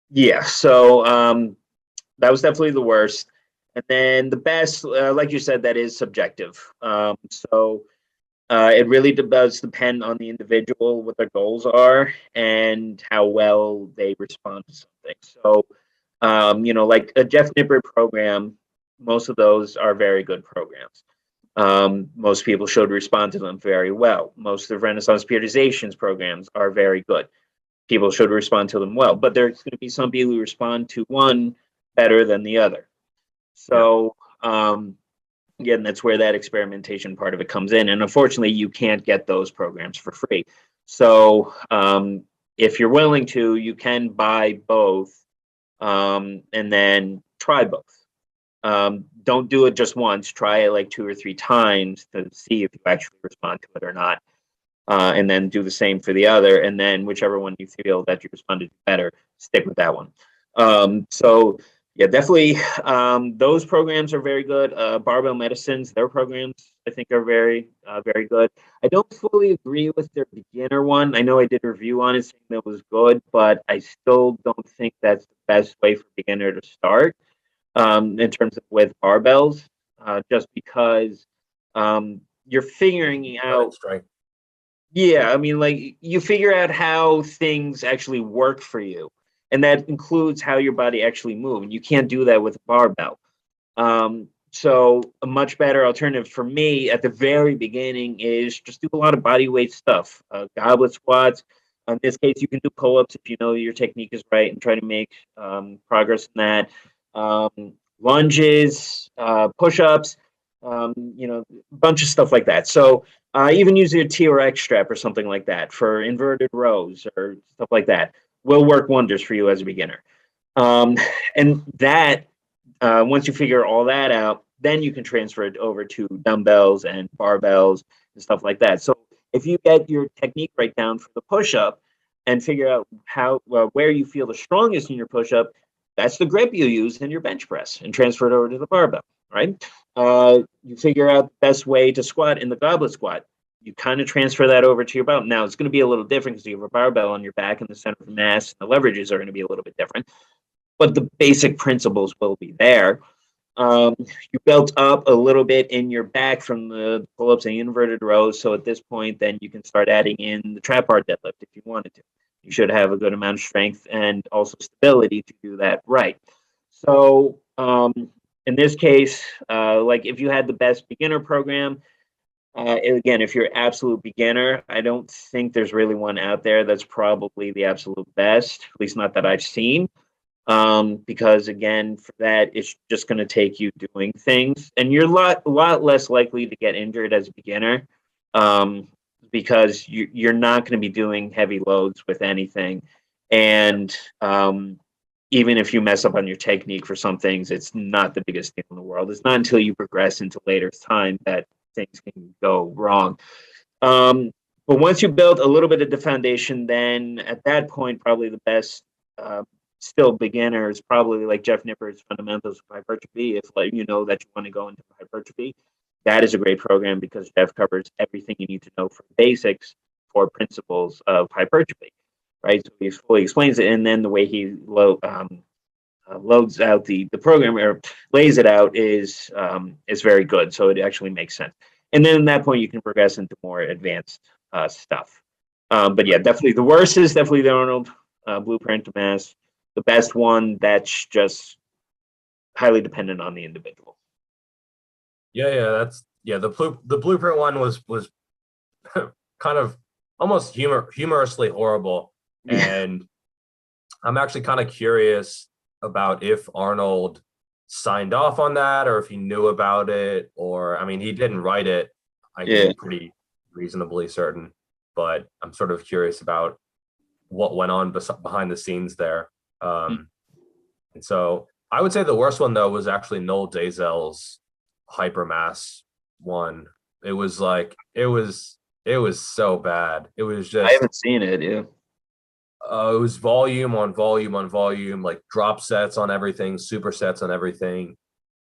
yeah, so that was definitely the worst. And then the best, like you said, that is subjective. It really does depend on the individual, what their goals are, and how well they respond to something. So, like a Jeff Nippard program, most of those are very good programs. Most people should respond to them very well. Most of Renaissance periodizations programs are very good. People should respond to them well, but there's going to be some people who respond to one better than the other. Yeah. So, again, that's where that experimentation part of it comes in. And unfortunately, you can't get those programs for free. So, if you're willing to, you can buy both and then try both. Don't do it just once. Try it like 2 or 3 times to see if you actually respond to it or not. And then do the same for the other. And then whichever one you feel that you responded to better, stick with that one. So yeah, definitely. Those programs are very good. Barbell Medicines, their programs, I think, are very good. I don't fully agree with their beginner one. I know I did a review on it saying that was good, but I still don't think that's the best way for beginner to start in terms of with barbells, just because you're figuring out. Strength. Yeah, I mean, like you figure out how things actually work for you, and that includes how your body actually moves. And you can't do that with a barbell. So a much better alternative for me at the very beginning is just do a lot of body weight stuff, goblet squats. In this case, you can do pull-ups if you know your technique is right and try to make progress in that. Lunges, push-ups, a bunch of stuff like that. So even using a TRX strap or something like that for inverted rows or stuff like that will work wonders for you as a beginner. And that once you figure all that out, then you can transfer it over to dumbbells and barbells and stuff like that. So if you get your technique right down for the push-up and figure out where you feel the strongest in your push-up, that's the grip you use in your bench press and transfer it over to the barbell, right? You figure out the best way to squat in the goblet squat. You kind of transfer that over to your belt. Now it's going to be a little different because you have a barbell on your back and the center of mass, and the leverages are going to be a little bit different, but the basic principles will be there. You built up a little bit in your back from the pull-ups and inverted rows. So at this point, then you can start adding in the trap bar deadlift if you wanted to. You should have a good amount of strength and also stability to do that right. So in this case, like if you had the best beginner program, again, if you're absolute beginner, I don't think there's really one out there that's probably the absolute best, at least not that I've seen. because again, for that, it's just going to take you doing things, and you're a lot less likely to get injured as a beginner, because you're not going to be doing heavy loads with anything, and even if you mess up on your technique for some things, it's not the biggest deal in the world. It's not until you progress into later time that things can go wrong. But once you build a little bit of the foundation, then at that point, probably the best, still beginners, probably like Jeff Nipper's Fundamentals of Hypertrophy. If like you know that you want to go into hypertrophy, that is a great program because Jeff covers everything you need to know from basics for principles of hypertrophy, right? So he fully explains it, and then the way he loads out the program or lays it out is very good. So it actually makes sense. And then at that point, you can progress into more advanced stuff. But yeah, definitely the worst is definitely the Arnold blueprint to mass. The best one, that's just highly dependent on the individual. The blueprint one was kind of almost humorously horrible, and I'm actually kind of curious about if Arnold signed off on that or if he knew about it, or I mean, he didn't write it. I can be pretty reasonably certain, but I'm sort of curious about what went on behind the scenes there. And so I would say the worst one though was actually Noel Deyzel's hypermass one. It was like it was so bad. It was just I haven't seen it. Yeah. It was volume on volume on volume, like drop sets on everything, supersets on everything.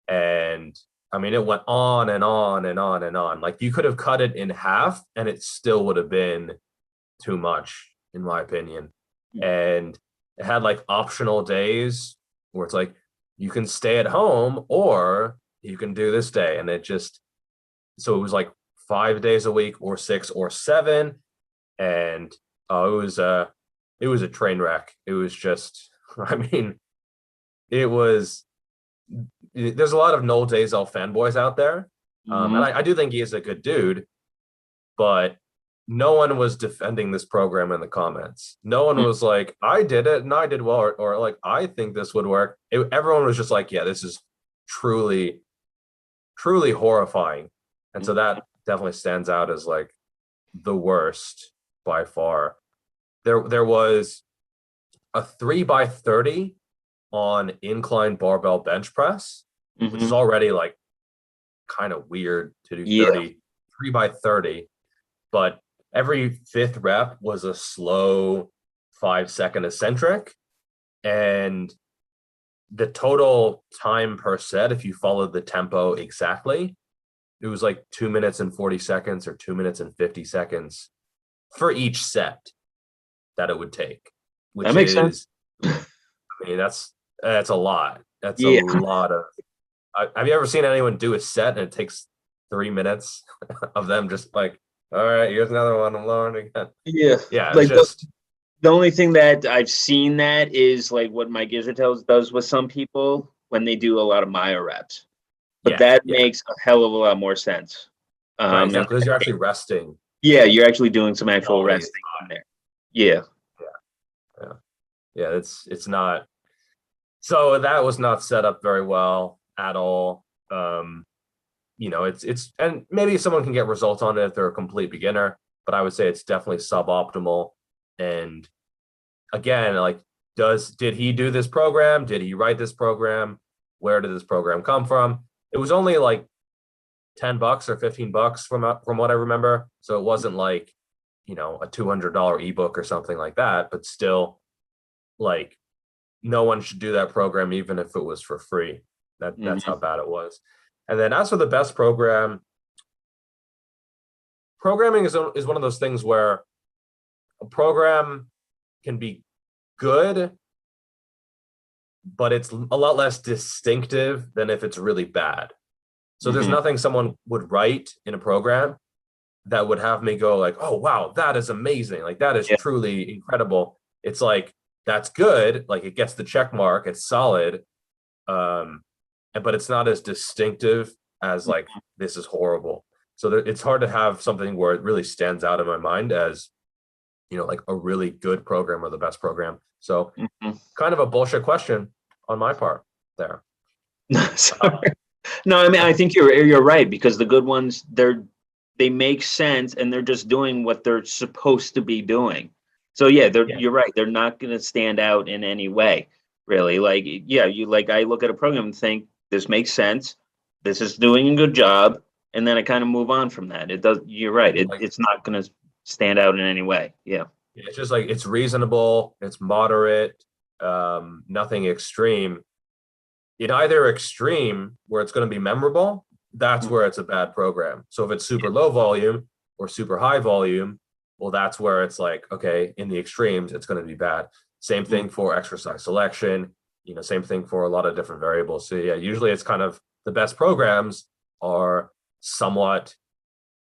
And I mean, it went on and on and on and on. Like you could have cut it in half and it still would have been too much, in my opinion. And it had like optional days where it's like, you can stay at home or you can do this day. And so it was like 5 days a week or 6 or 7. And it was a train wreck. It was just, I mean, there's a lot of Noel Deyzel fanboys out there. And I do think he is a good dude, but no one was defending this program in the comments. No one was like, I did it and I did well, or like, I think this would work. Everyone was just like, yeah, this is truly, truly horrifying. And so that definitely stands out as like the worst by far. There was a 3x30 on incline barbell bench press, which is already like kind of weird to do 3x30, but every 5th rep was a slow 5-second eccentric, and the total time per set, if you followed the tempo exactly, it was like 2 minutes and 40 seconds or 2 minutes and 50 seconds for each set that it would take, which that makes sense. I mean, that's a lot. That's a lot of. Have you ever seen anyone do a set and it takes 3 minutes of them just like, all right, here's another one, I'm lowering again. Yeah. Like the only thing that I've seen that is like what Mike Israels does with some people when they do a lot of Maya reps, but that makes a hell of a lot more sense. Right, exactly, because you're actually resting. Yeah, you're actually doing some actual resting in there. Yeah. It's not. So that was not set up very well at all. It's and maybe someone can get results on it if they're a complete beginner, but I would say it's definitely suboptimal. And again, like, did he do this program? Did he write this program? Where did this program come from? It was only like $10 or $15 from what I remember. So it wasn't like, a $200 ebook or something like that, but still, like, no one should do that program even if it was for free. That's how bad it was. And then as for the best program, programming is one of those things where a program can be good, but it's a lot less distinctive than if it's really bad. So there's nothing someone would write in a program that would have me go like, oh, wow, that is amazing. Like, that is truly incredible. It's like, that's good. Like, it gets the check mark. It's solid. But it's not as distinctive as like, this is horrible. So it's hard to have something where it really stands out in my mind as like a really good program or the best program. So Mhm. kind of a bullshit question on my part there. Sorry. No, I mean, I think you're right, because the good ones, they make sense and they're just doing what they're supposed to be doing. So yeah, Yeah. you're right. They're not going to stand out in any way, really. Like, yeah, I look at a program and think this makes sense. This is doing a good job, and then I kind of move on from that. It does. You're right. Like, It's not going to stand out in any way. Yeah. it's just like it's reasonable, it's moderate, nothing extreme. In either extreme where it's going to be memorable, that's where it's a bad program. So if it's super low volume or super high volume, well, that's where it's like, okay, in the extremes, it's going to be bad. Same thing for exercise selection, same thing for a lot of different variables. So yeah, usually it's kind of the best programs are somewhat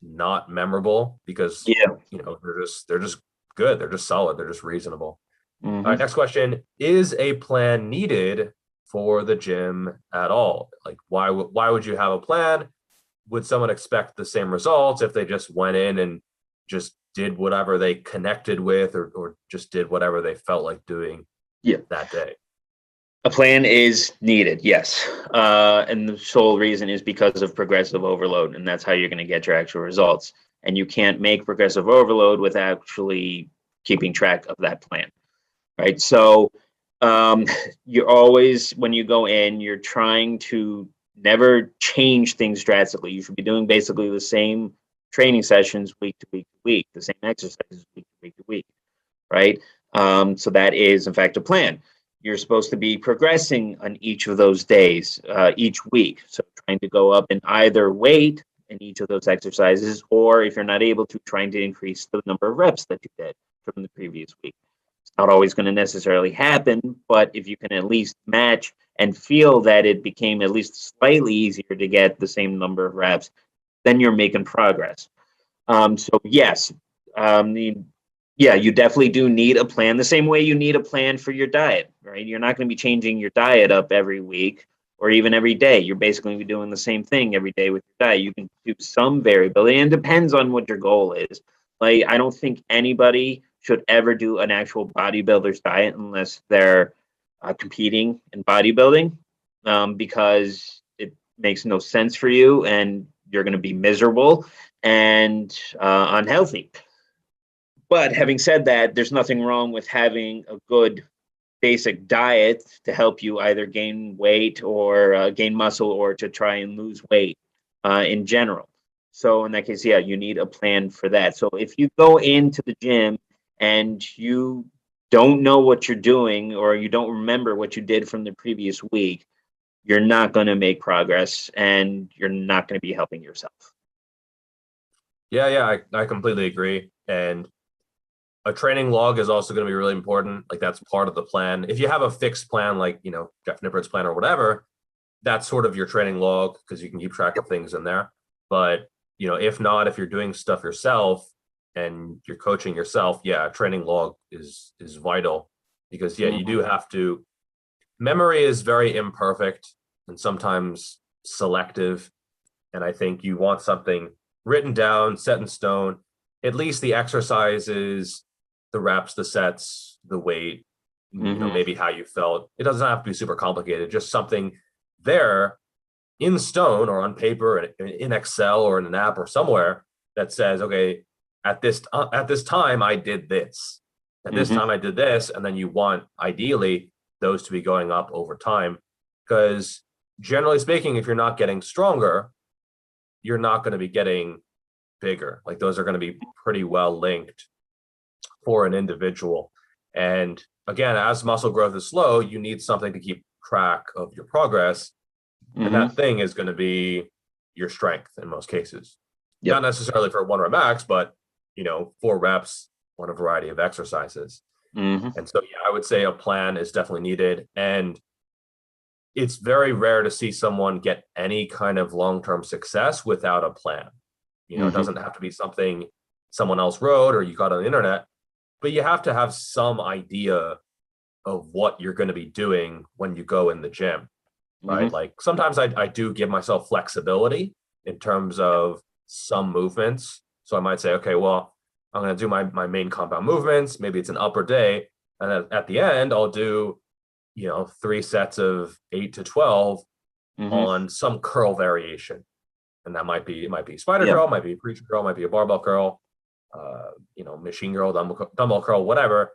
not memorable because, Yeah. they're just good. They're just solid. They're just reasonable. All right, Mhm. next question. Is a plan needed for the gym at all? Like, why would you have a plan? Would someone expect the same results if they just went in and just did whatever they connected with, or just did whatever they felt like doing Yeah. that day? A plan is needed, yes. And the sole reason is because of progressive overload, and that's how you're going to get your actual results. And you can't make progressive overload with actually keeping track of that plan, right? So um, you're always, when you go in, you're trying to never change things drastically. You should be doing basically the same training sessions week to week to week, the same exercises week to week to week, right? So that is, in fact, a plan. You're supposed to be progressing on each of those days, each week. So trying to go up in either weight in each of those exercises, or if you're not able to, trying to increase the number of reps that you did from the previous week. It's not always going to necessarily happen, but if you can at least match and feel that it became at least slightly easier to get the same number of reps, then you're making progress. So yes, the yeah, you definitely do need a plan, the same way you need a plan for your diet, right? You're not going to be changing your diet up every week or even every day. You're basically going to be doing the same thing every day with your diet. You can do some variability, and it depends on what your goal is. Like, I don't think anybody should ever do an actual bodybuilder's diet unless they're competing in bodybuilding, because it makes no sense for you and you're going to be miserable and unhealthy. But having said that, there's nothing wrong with having a good basic diet to help you either gain weight or gain muscle, or to try and lose weight in general. So in that case, yeah, you need a plan for that. So if you go into the gym and you don't know what you're doing, or you don't remember what you did from the previous week, you're not going to make progress and you're not going to be helping yourself. Yeah, I completely agree. And a training log is also going to be really important. Like, that's part of the plan. If you have a fixed plan, like, Jeff Nippert's plan or whatever, that's sort of your training log because you can keep track of things in there. But, if not, if you're doing stuff yourself and you're coaching yourself, yeah, a training log is vital because, yeah, you do have to. Memory is very imperfect and sometimes selective. And I think you want something written down, set in stone, at least the exercises, the reps, the sets, the weight, maybe how you felt. It doesn't have to be super complicated, just something there in stone or on paper in Excel or in an app or somewhere that says, okay, at this time I did this. At this time I did this. And then you want ideally those to be going up over time. Because generally speaking, if you're not getting stronger, you're not going to be getting bigger. Like, those are going to be pretty well linked for an individual. And again, as muscle growth is slow, you need something to keep track of your progress. And that thing is going to be your strength in most cases. Yep. Not necessarily for 1 rep max, but 4 reps on a variety of exercises. And so, yeah, I would say a plan is definitely needed. And it's very rare to see someone get any kind of long-term success without a plan. It doesn't have to be something someone else wrote or you got on the internet, but you have to have some idea of what you're going to be doing when you go in the gym, right? Like, sometimes I do give myself flexibility in terms of some movements. So I might say, okay, well, I'm going to do my main compound movements. Maybe it's an upper day. And then at the end, I'll do, 3 sets of 8 to 12 on some curl variation. And that might be spider curl, might be preacher curl, might be a barbell curl, machine curl, dumbbell curl, whatever.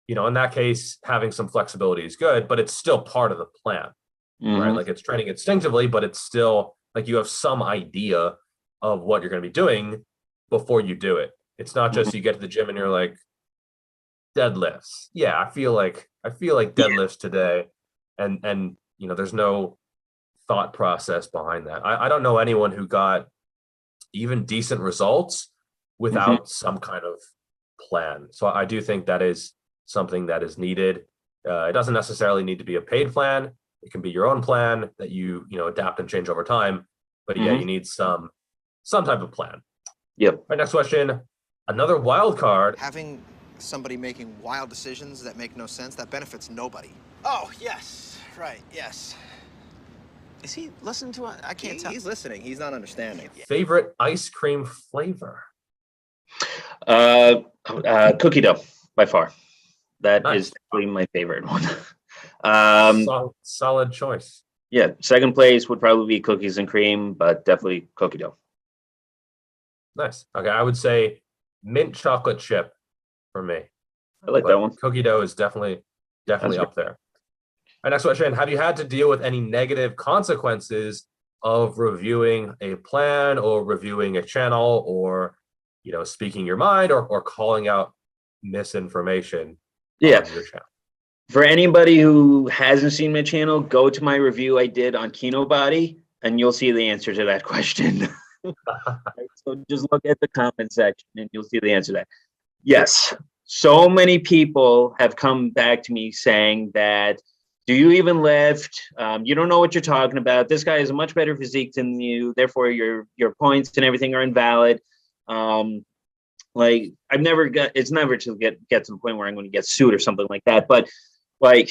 In that case, having some flexibility is good, but it's still part of the plan, right? Like it's training instinctively, but it's still like you have some idea of what you're going to be doing before you do it. It's not just you get to the gym and you're like, deadlifts. Yeah, I feel like deadlifts today, and there's no thought process behind that. I don't know anyone who got even decent results without some kind of plan. So I do think that is something that is needed. It doesn't necessarily need to be a paid plan. It can be your own plan that you adapt and change over time. But yeah, you need some type of plan. Yep. All right, next question. Another wild card. Having somebody making wild decisions that make no sense, that benefits nobody. Oh, yes. Right, yes. Is he listening to it? I can't tell. He's listening. He's not understanding. Favorite ice cream flavor? Cookie dough, by far. That Nice. is definitely my favorite one. Solid choice. Yeah, second place would probably be cookies and cream, but definitely cookie dough. Nice. Okay, I would say mint chocolate chip for me. I like But that one. Cookie dough is definitely up there. Our next question: have you had to deal with any negative consequences of reviewing a plan or reviewing a channel, or speaking your mind, or calling out misinformation on your channel? For anybody who hasn't seen my channel, go to my review I did on Kino Body, and you'll see the answer to that question. So just look at the comment section, and you'll see the answer to that. Yes, so many people have come back to me saying that, do you even lift? You don't know what you're talking about. This guy has a much better physique than you. Therefore, your points and everything are invalid. Like it's never to get to the point where I'm going to get sued or something like that. But I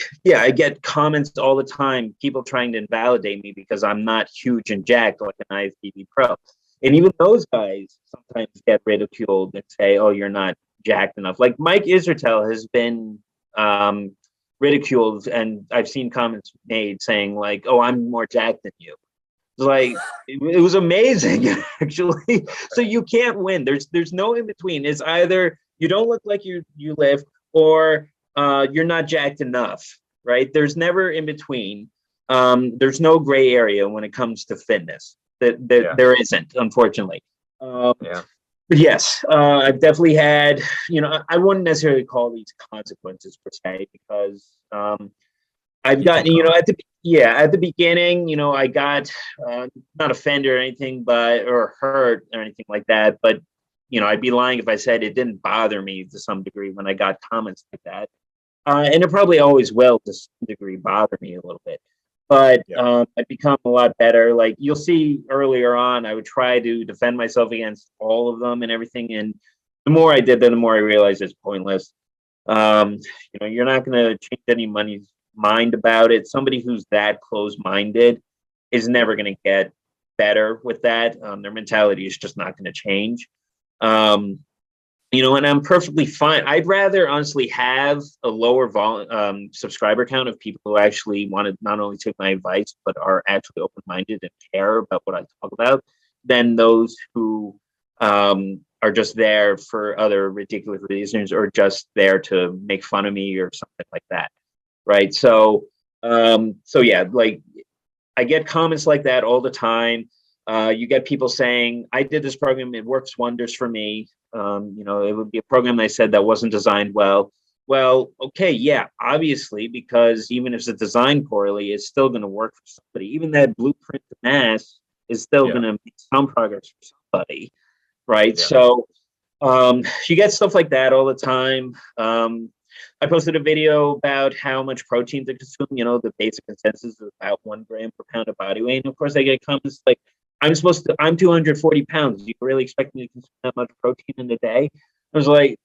get comments all the time, people trying to invalidate me because I'm not huge and jacked like an IFBB pro. And even those guys sometimes get ridiculed and say, oh, you're not jacked enough. Like Mike Isertel has been ridiculed, and I've seen comments made saying like, oh, I'm more jacked than you. Like it was amazing, actually. So you can't win. There's no in between. It's either you don't look like you lift, or you're not jacked enough, right? There's never in between. There's no gray area when it comes to fitness. There isn't, unfortunately. But yes, I've definitely had, I wouldn't necessarily call these consequences per se, because I've gotten, at the beginning, I got not offended or anything, or hurt or anything like that. But, I'd be lying if I said it didn't bother me to some degree when I got comments like that. And it probably always will to some degree bother me a little bit. But I've become a lot better. Like you'll see earlier on, I would try to defend myself against all of them and everything. And the more I did that, the more I realized it's pointless. You're not going to change anybody's mind about it. Somebody who's that close-minded is never going to get better with that. Their mentality is just not going to change. And I'm perfectly fine. I'd rather honestly have a lower subscriber count of people who actually want to not only take my advice, but are actually open-minded and care about what I talk about, than those who are just there for other ridiculous reasons, or just there to make fun of me or something like that. Right. So yeah, like I get comments like that all the time. You get people saying, I did this program, it works wonders for me. It would be a program I said that wasn't designed well. Well, okay, yeah, obviously, because even if it's designed poorly, it's still going to work for somebody. Even that blueprint to mass is still going to make some progress for somebody, right? Yeah. So you get stuff like that all the time. I posted a video about how much protein to consume. The basic consensus is about 1 gram per pound of body weight. And of course, I get comments like, I'm 240 pounds. Do you really expect me to consume that much protein in a day? I was like,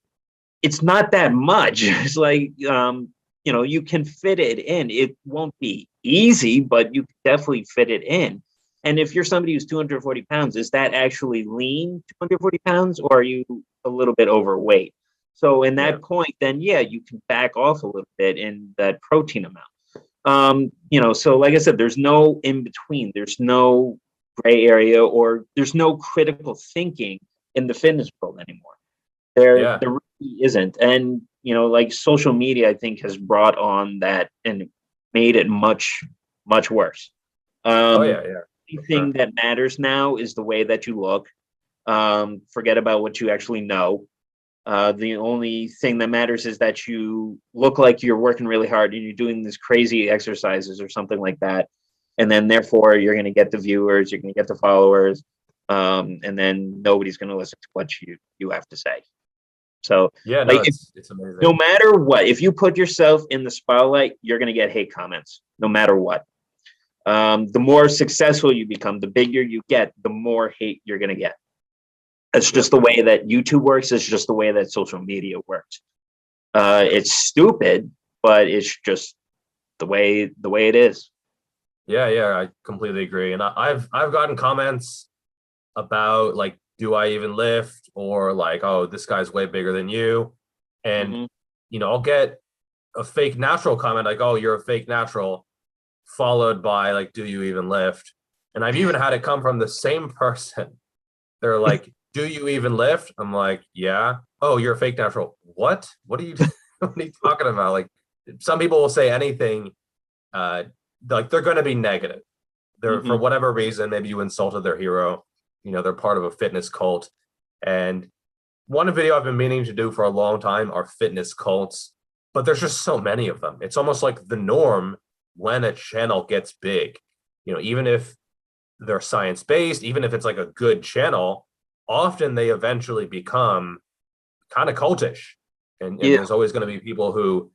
it's not that much. It's like, you can fit it in. It won't be easy, but you can definitely fit it in. And if you're somebody who's 240 pounds, is that actually lean 240 pounds? Or are you a little bit overweight. So in that Yeah. point, then yeah, you can back off a little bit in that protein amount. So like I said, there's no in between. There's no gray area, or there's no critical thinking in the fitness world anymore. There really isn't. And like social media, I think, has brought on that and made it much, much worse. Oh yeah, The for thing sure. that matters now is the way that you look. Forget about what you actually know. The only thing that matters is that you look like you're working really hard and you're doing these crazy exercises or something like that. And then therefore you're going to get the viewers, you're going to get the followers, and then nobody's going to listen to what you have to say. So Yeah, no, like it's amazing. no matter what, if you put yourself in the spotlight, you're going to get hate comments, no matter what. The more successful you become, the bigger you get, the more hate you're going to get. It's just the way that YouTube works. It's just the way that social media works. It's stupid, but it's just the way it is. Yeah, I completely agree. And I've gotten comments about like, do I even lift, or like, oh, this guy's way bigger than you. And I'll get a fake natural comment like, oh, you're a fake natural, followed by like, do you even lift? And I've even had it come from the same person. They're like, do you even lift? I'm like, yeah. Oh, you're a fake natural. What are you what are you talking about? Like, some people will say anything, like they're going to be negative. They're for whatever reason, maybe you insulted their hero. They're part of a fitness cult. And one video I've been meaning to do for a long time are fitness cults, but there's just so many of them. It's almost like the norm when a channel gets big. Even if they're science-based, even if it's like a good channel, often they eventually become kind of cultish. And Yeah. there's always going to be people who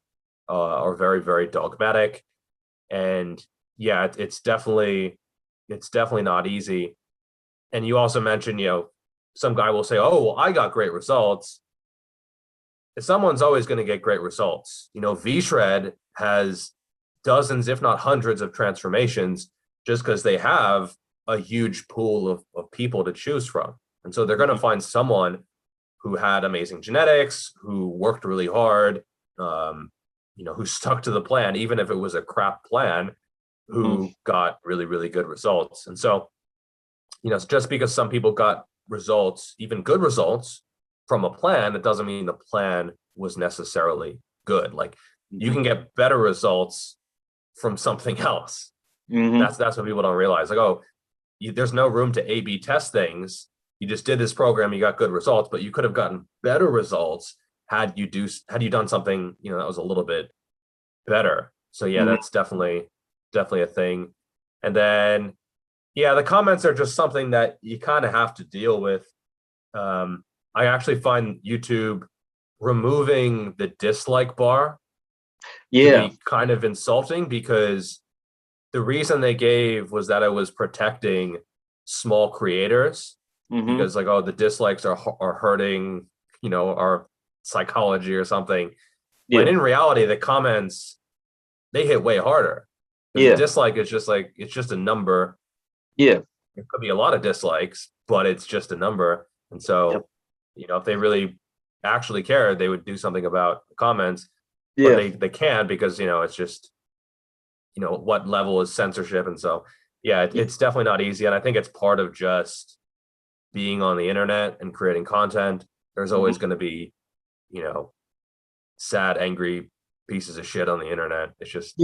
are very, very dogmatic. And yeah, it's definitely not easy. And you also mentioned, some guy will say, oh, well, I got great results. Someone's always going to get great results. V-Shred has dozens, if not hundreds of transformations just because they have a huge pool of people to choose from. And so they're going to find someone who had amazing genetics, who worked really hard, who stuck to the plan, even if it was a crap plan, who got really, really good results. And so, just because some people got results, even good results from a plan, it doesn't mean the plan was necessarily good. Like you can get better results from something else. That's what people don't realize. Like, oh, there's no room to A/B test things. You just did this program, you got good results, but you could have gotten better results had you done something, that was a little bit better. So yeah, that's definitely a thing. And then, yeah, the comments are just something that you kind of have to deal with. I actually find YouTube removing the dislike bar to be kind of insulting, because the reason they gave was that it was protecting small creators, because like, oh, the dislikes are hurting, our psychology or something. When in reality, the comments, they hit way harder. The dislike is just like, it's just a number. It could be a lot of dislikes, but it's just a number. And so, if they really actually cared, they would do something about the comments. But they can't, because it's just, what level is censorship. And so it's definitely not easy. And I think it's part of just being on the internet and creating content. There's always going to be, sad, angry pieces of shit on the internet. It's just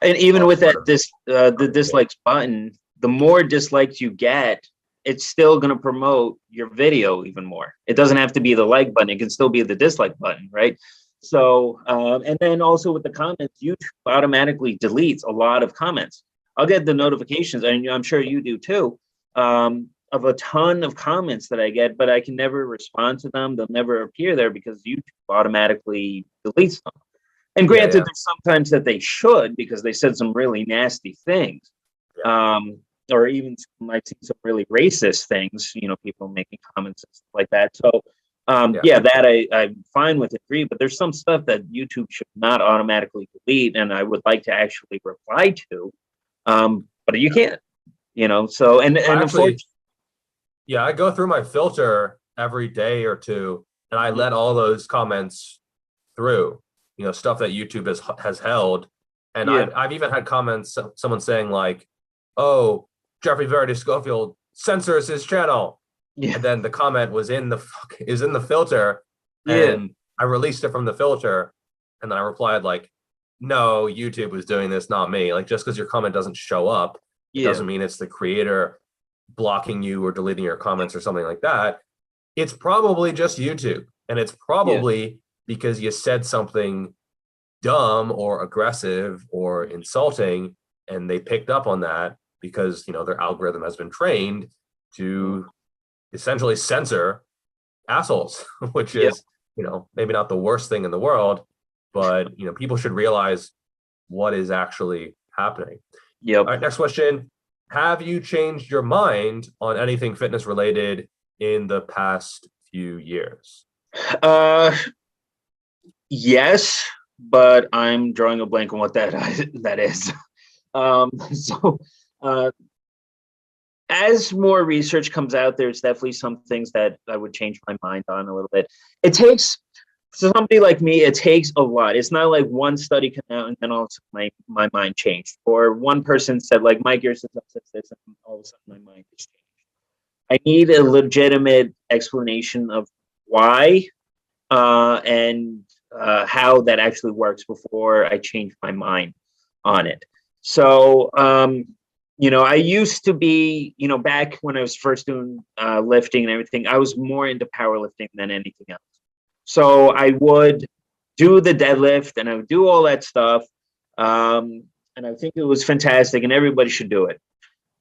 and even with that, the dislikes button, the more dislikes you get, it's still going to promote your video even more. It doesn't have to be the like button. It can still be the dislike button, right? So, and then also with the comments, YouTube automatically deletes a lot of comments. I'll get the notifications, and I'm sure you do too, of a ton of comments that I get, but I can never respond to them. They'll never appear there because YouTube automatically deletes them. And granted, there's sometimes that they should, because they said some really nasty things. Or even I've seen some really racist things, people making comments and stuff like that. So, that I'm fine with, agree, but there's some stuff that YouTube should not automatically delete, and I would like to actually reply to, but you can't, so, and actually, I go through my filter every day or two, and I let all those comments through, stuff that YouTube has held. And Yeah. I've even had comments, someone saying like, oh, Jeffrey Verity Schofield censors his channel. Yeah. And then the comment was in the filter, Yeah. and I released it from the filter, and then I replied like, no, YouTube was doing this, not me. Like, just because your comment doesn't show up, it Yeah. doesn't mean it's the creator blocking you or deleting your comments or something like that. It's probably just YouTube, and it's probably because you said something dumb or aggressive or insulting, and they picked up on that because their algorithm has been trained to essentially censor assholes, which is maybe not the worst thing in the world, but people should realize what is actually happening. Yep. All right, next question. Have you changed your mind on anything fitness related in the past few years? Yes, but I'm drawing a blank on what that is. As more research comes out, there's definitely some things that I would change my mind on a little bit. It takes, for somebody like me, it takes a lot. It's not like one study came out and then all of a sudden my mind changed. Or one person said, like, Mike Gerson says this, and all of a sudden my mind has changed. I need a legitimate explanation of why and how that actually works before I change my mind on it. So, I used to be, back when I was first doing lifting and everything, I was more into powerlifting than anything else. So I would do the deadlift and I would do all that stuff. And I think it was fantastic and everybody should do it.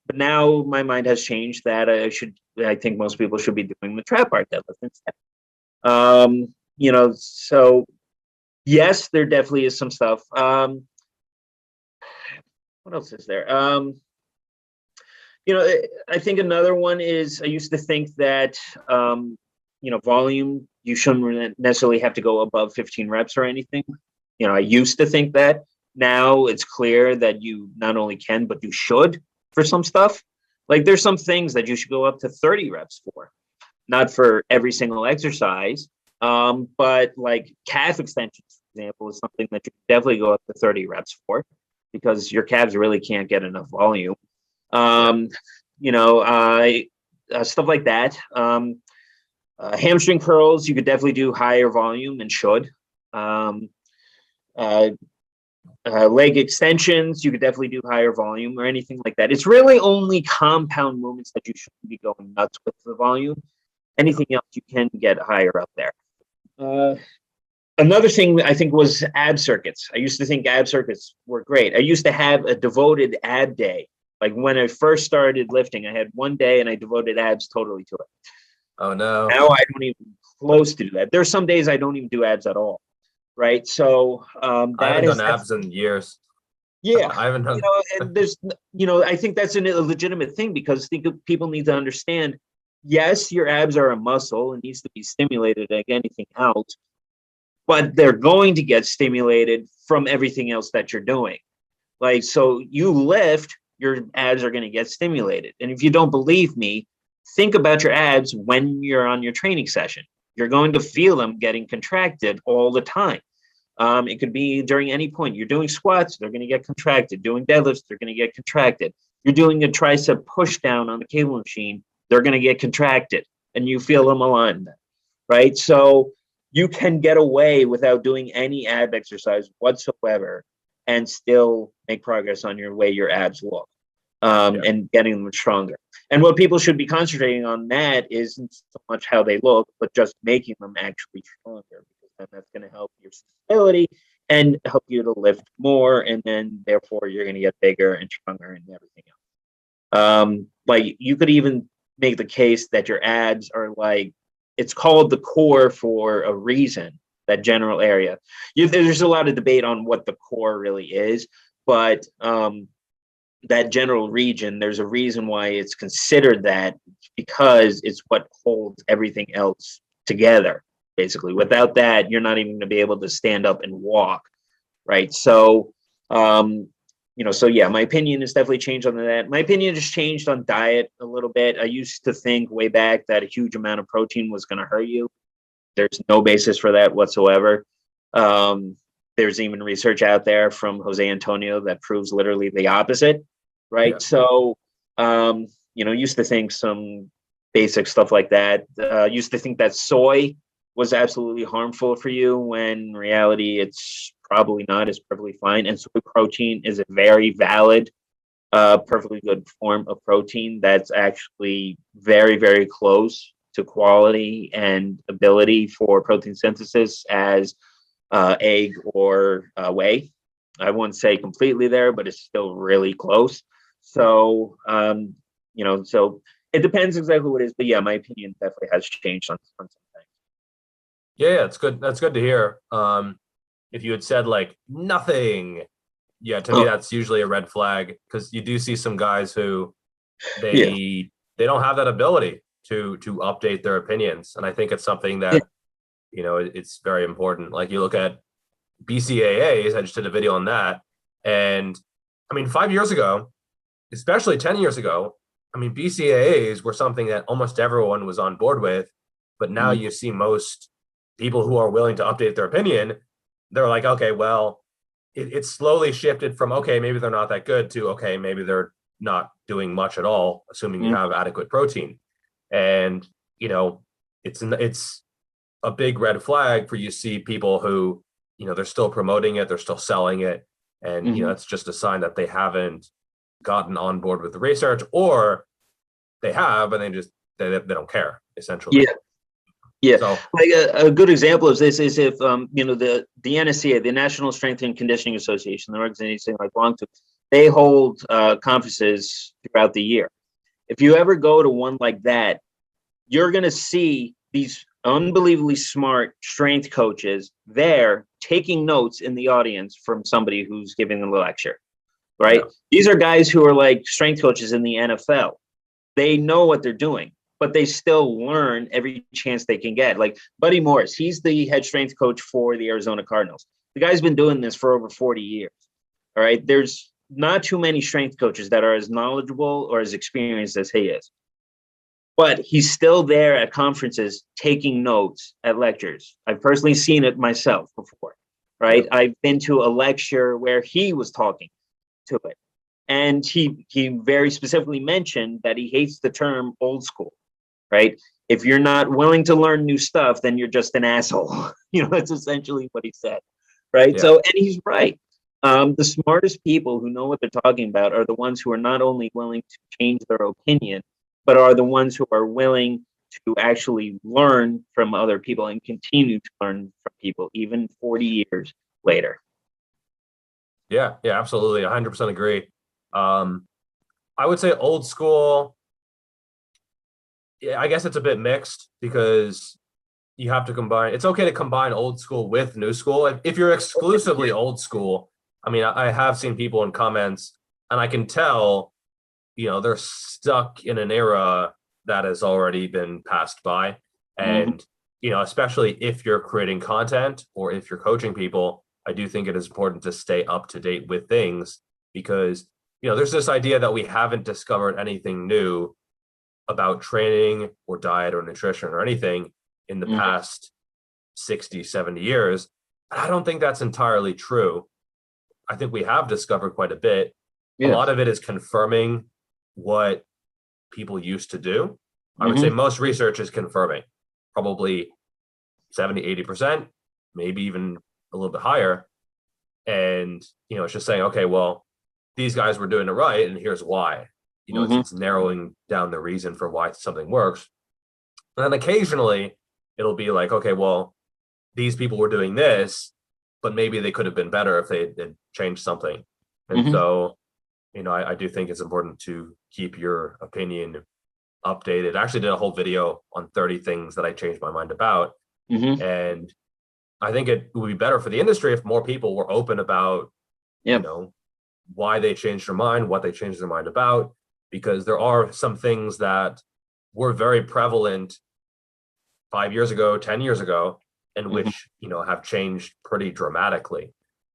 But now my mind has changed that I think most people should be doing the trap bar deadlift instead. So yes, there definitely is some stuff. What else is there? I think another one is I used to think that, volume, you shouldn't necessarily have to go above 15 reps or anything. I used to think that. Now it's clear that you not only can, but you should for some stuff. Like there's some things that you should go up to 30 reps for, not for every single exercise. But like calf extensions, for example, is something that you definitely go up to 30 reps for because your calves really can't get enough volume. Stuff like that. Hamstring curls, you could definitely do higher volume and should. Leg extensions, you could definitely do higher volume or anything like that. It's really only compound movements that you shouldn't be going nuts with the volume. Anything else you can get higher up there. Another thing I think was ab circuits. I used to think ab circuits were great. I used to have a devoted ab day. Like when I first started lifting, I had one day and I devoted abs totally to it. Oh no. Now I don't even close to do that. There's some days I don't even do abs at all. Right. So I haven't done abs in years. Yeah. I haven't done I think that's a legitimate thing because people need to understand, yes, your abs are a muscle and needs to be stimulated like anything else, but they're going to get stimulated from everything else that you're doing. Like, so you lift, your abs are going to get stimulated. And if you don't believe me, think about your abs when you're on your training session. You're going to feel them getting contracted all the time. It could be during any point. You're doing squats, they're going to get contracted. Doing deadlifts, they're going to get contracted. You're doing a tricep push down on the cable machine, they're going to get contracted, and you feel them align, right? So you can get away without doing any ab exercise whatsoever and still make progress on your way your abs look, and getting them stronger. And what people should be concentrating on that isn't so much how they look, but just making them actually stronger, because then that's going to help your stability and help you to lift more, and then therefore you're going to get bigger and stronger and everything else. Like you could even make the case that your abs are like, it's called the core for a reason, that general area. There's a lot of debate on what the core really is, but that general region, there's a reason why it's considered that, because it's what holds everything else together, basically. Without that, you're not even going to be able to stand up and walk, right? So, so yeah, my opinion has definitely changed on that. My opinion has changed on diet a little bit. I used to think way back that a huge amount of protein was going to hurt you. There's no basis for that whatsoever. There's even research out there from Jose Antonio that proves literally the opposite, right? Yeah. So, used to think some basic stuff like that. Used to think that soy was absolutely harmful for you, when in reality it's probably not. It's perfectly fine. And soy protein is a very valid, perfectly good form of protein that's actually very, very close to quality and ability for protein synthesis as egg or whey. I wouldn't say completely there, but it's still really close. So, so it depends exactly what it is. But yeah, my opinion definitely has changed on some things. Yeah, it's good. That's good to hear. If you had said like nothing, yeah, to me that's usually a red flag, because you do see some guys who they don't have that ability to update their opinions, and I think it's something that it's very important. Like you look at BCAAs, I just did a video on that, and I mean 5 years ago, especially 10 years ago, I mean BCAAs were something that almost everyone was on board with, but now you see most people who are willing to update their opinion, they're like, okay, well, it's slowly shifted from, okay, maybe they're not that good, to, okay, maybe they're not doing much at all, assuming you have adequate protein. And, it's a big red flag for you see people who, they're still promoting it, they're still selling it. And, it's just a sign that they haven't gotten on board with the research, or they have, and they don't care, essentially. Yeah. Yeah, so, like a good example of this is if the NSCA, the National Strength and Conditioning Association, the organization I belong to, they hold conferences throughout the year. If you ever go to one like that, you're going to see these unbelievably smart strength coaches there taking notes in the audience from somebody who's giving them a lecture, right? Yeah. These are guys who are like strength coaches in the NFL. They know what they're doing, but they still learn every chance they can get. Like Buddy Morris, he's the head strength coach for the Arizona Cardinals. The guy's been doing this for over 40 years. All right. There's not too many strength coaches that are as knowledgeable or as experienced as he is. But he's still there at conferences taking notes at lectures. I've personally seen it myself before. Right. Yeah. I've been to a lecture where he was talking to it. And he very specifically mentioned that he hates the term old school. Right. If you're not willing to learn new stuff, then you're just an asshole. That's essentially what he said. Right. Yeah. So, and he's right. The smartest people who know what they're talking about are the ones who are not only willing to change their opinion, but are the ones who are willing to actually learn from other people and continue to learn from people, even 40 years later. Yeah, absolutely. 100% agree. I would say old school. Yeah, I guess it's a bit mixed, because you have to combine. It's okay to combine old school with new school. If you're exclusively old school, I mean, I have seen people in comments, and I can tell, they're stuck in an era that has already been passed by. And, especially if you're creating content or if you're coaching people, I do think it is important to stay up to date with things, because, there's this idea that we haven't discovered anything new about training or diet or nutrition or anything in the past 60, 70 years. I don't think that's entirely true. I think we have discovered quite a bit. Yes. A lot of it is confirming what people used to do. I would say most research is confirming, probably 70, 80%, maybe even a little bit higher. And, it's just saying, okay, well, these guys were doing it right, and here's why. It's narrowing down the reason for why something works. And then occasionally it'll be like, okay, well, these people were doing this, but maybe they could have been better if they had changed something. And so, I do think it's important to keep your opinion updated. I actually did a whole video on 30 things that I changed my mind about. And I think it would be better for the industry if more people were open about, why they changed their mind, what they changed their mind about, because there are some things that were very prevalent 5 years ago, 10 years ago, and which, have changed pretty dramatically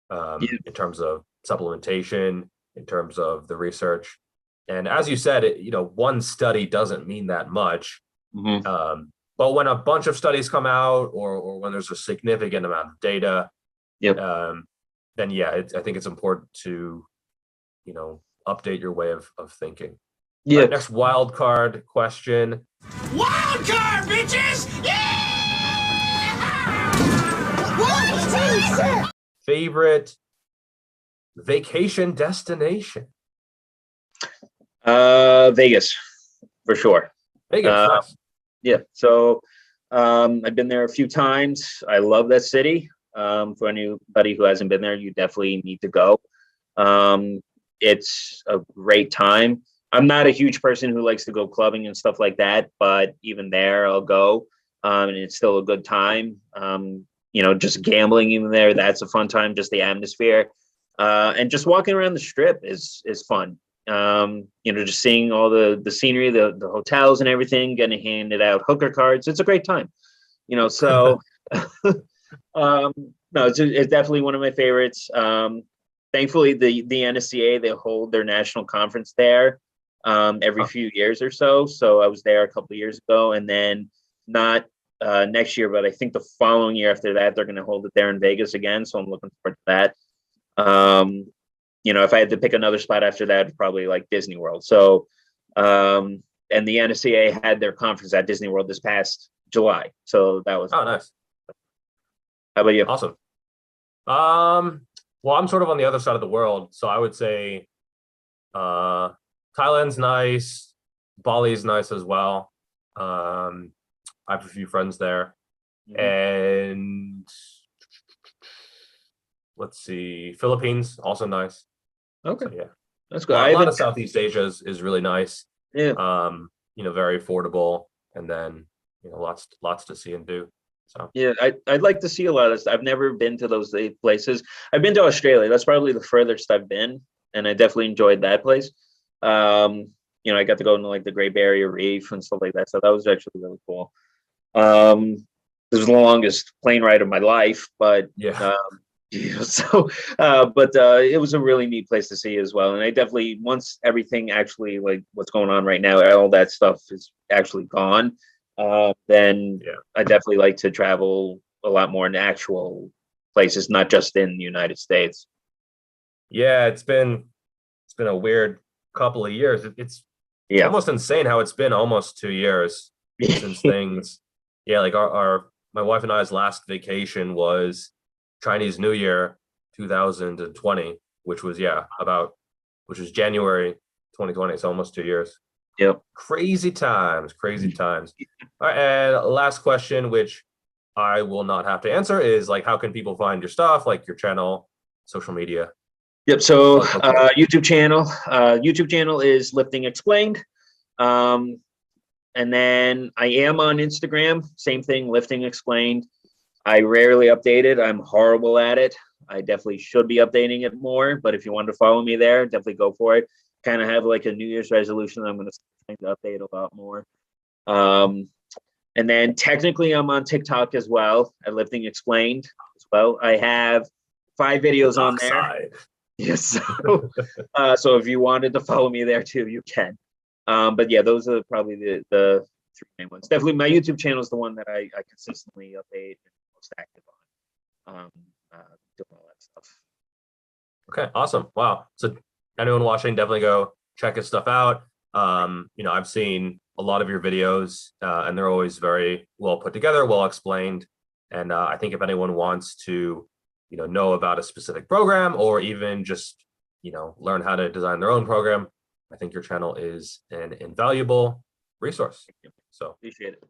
in terms of supplementation, in terms of the research. And as you said, one study doesn't mean that much. But when a bunch of studies come out, or when there's a significant amount of data, Yep. then yeah, I think it's important to, update your way of thinking. Yeah. All right, next wild card question. Wild card, bitches! Yeah! Favorite vacation destination? Vegas, for sure. Vegas, nice. Yeah. So I've been there a few times. I love that city. For anybody who hasn't been there, you definitely need to go. It's a great time. I'm not a huge person who likes to go clubbing and stuff like that, but even there, I'll go. And it's still a good time. Just gambling even there, that's a fun time. Just the atmosphere, and just walking around the strip is fun. Just seeing all the scenery, the hotels and everything, getting handed out hooker cards. It's a great time. So no, it's definitely one of my favorites. Thankfully, the NSCA, they hold their national conference there every few years or so. So I was there a couple of years ago, and then not next year, but I think the following year after that, they're going to hold it there in Vegas again. So I'm looking forward to that. If I had to pick another spot after that, probably like Disney World. So, and the NSCA had their conference at Disney World this past July. So that was nice. How about you? Awesome. Well, I'm sort of on the other side of the world, so I would say Thailand's nice, Bali's nice as well. I have a few friends there, and let's see, Philippines also nice. Okay, so, yeah, that's good. A lot of Southeast Asia is really nice. Yeah. Very affordable, and then lots to see and do. So yeah, I'd like to see a lot of stuff. I've never been to those places. I've been to Australia. That's probably the furthest I've been, and I definitely enjoyed that place. I got to go into like the Great Barrier Reef and stuff like that. So that was actually really cool. This was the longest plane ride of my life, but yeah. it was a really neat place to see as well. And I definitely, once everything actually, like what's going on right now, all that stuff is actually gone. Then I definitely like to travel a lot more in actual places, not just in the United States. Yeah, it's been a weird couple of years. It's almost insane how it's been almost 2 years since things. Yeah, like my wife and I's last vacation was Chinese New Year 2020, which was January 2020. So almost 2 years. Yep. Crazy times. All right, and last question, which I will not have to answer, is like, how can people find your stuff, like your channel, social media? Yep. So YouTube channel is Lifting Explained. And then I am on Instagram, same thing, Lifting Explained. I rarely update it. I'm horrible at it. I definitely should be updating it more, but if you want to follow me there, definitely go for it. Kind of have like a New Year's resolution. I'm going to update a lot more. And then technically I'm on TikTok as well at Lifting Explained as well. I have 5 videos on there. Yes. So if you wanted to follow me there too, you can. But yeah, those are probably the 3 main ones. Definitely my YouTube channel is the one that I consistently update and most active on. Doing all that stuff. Okay, awesome. Wow. So anyone watching, definitely go check his stuff out. I've seen a lot of your videos, and they're always very well put together, well explained. And I think if anyone wants to, know about a specific program, or even just, learn how to design their own program, I think your channel is an invaluable resource. So appreciate it.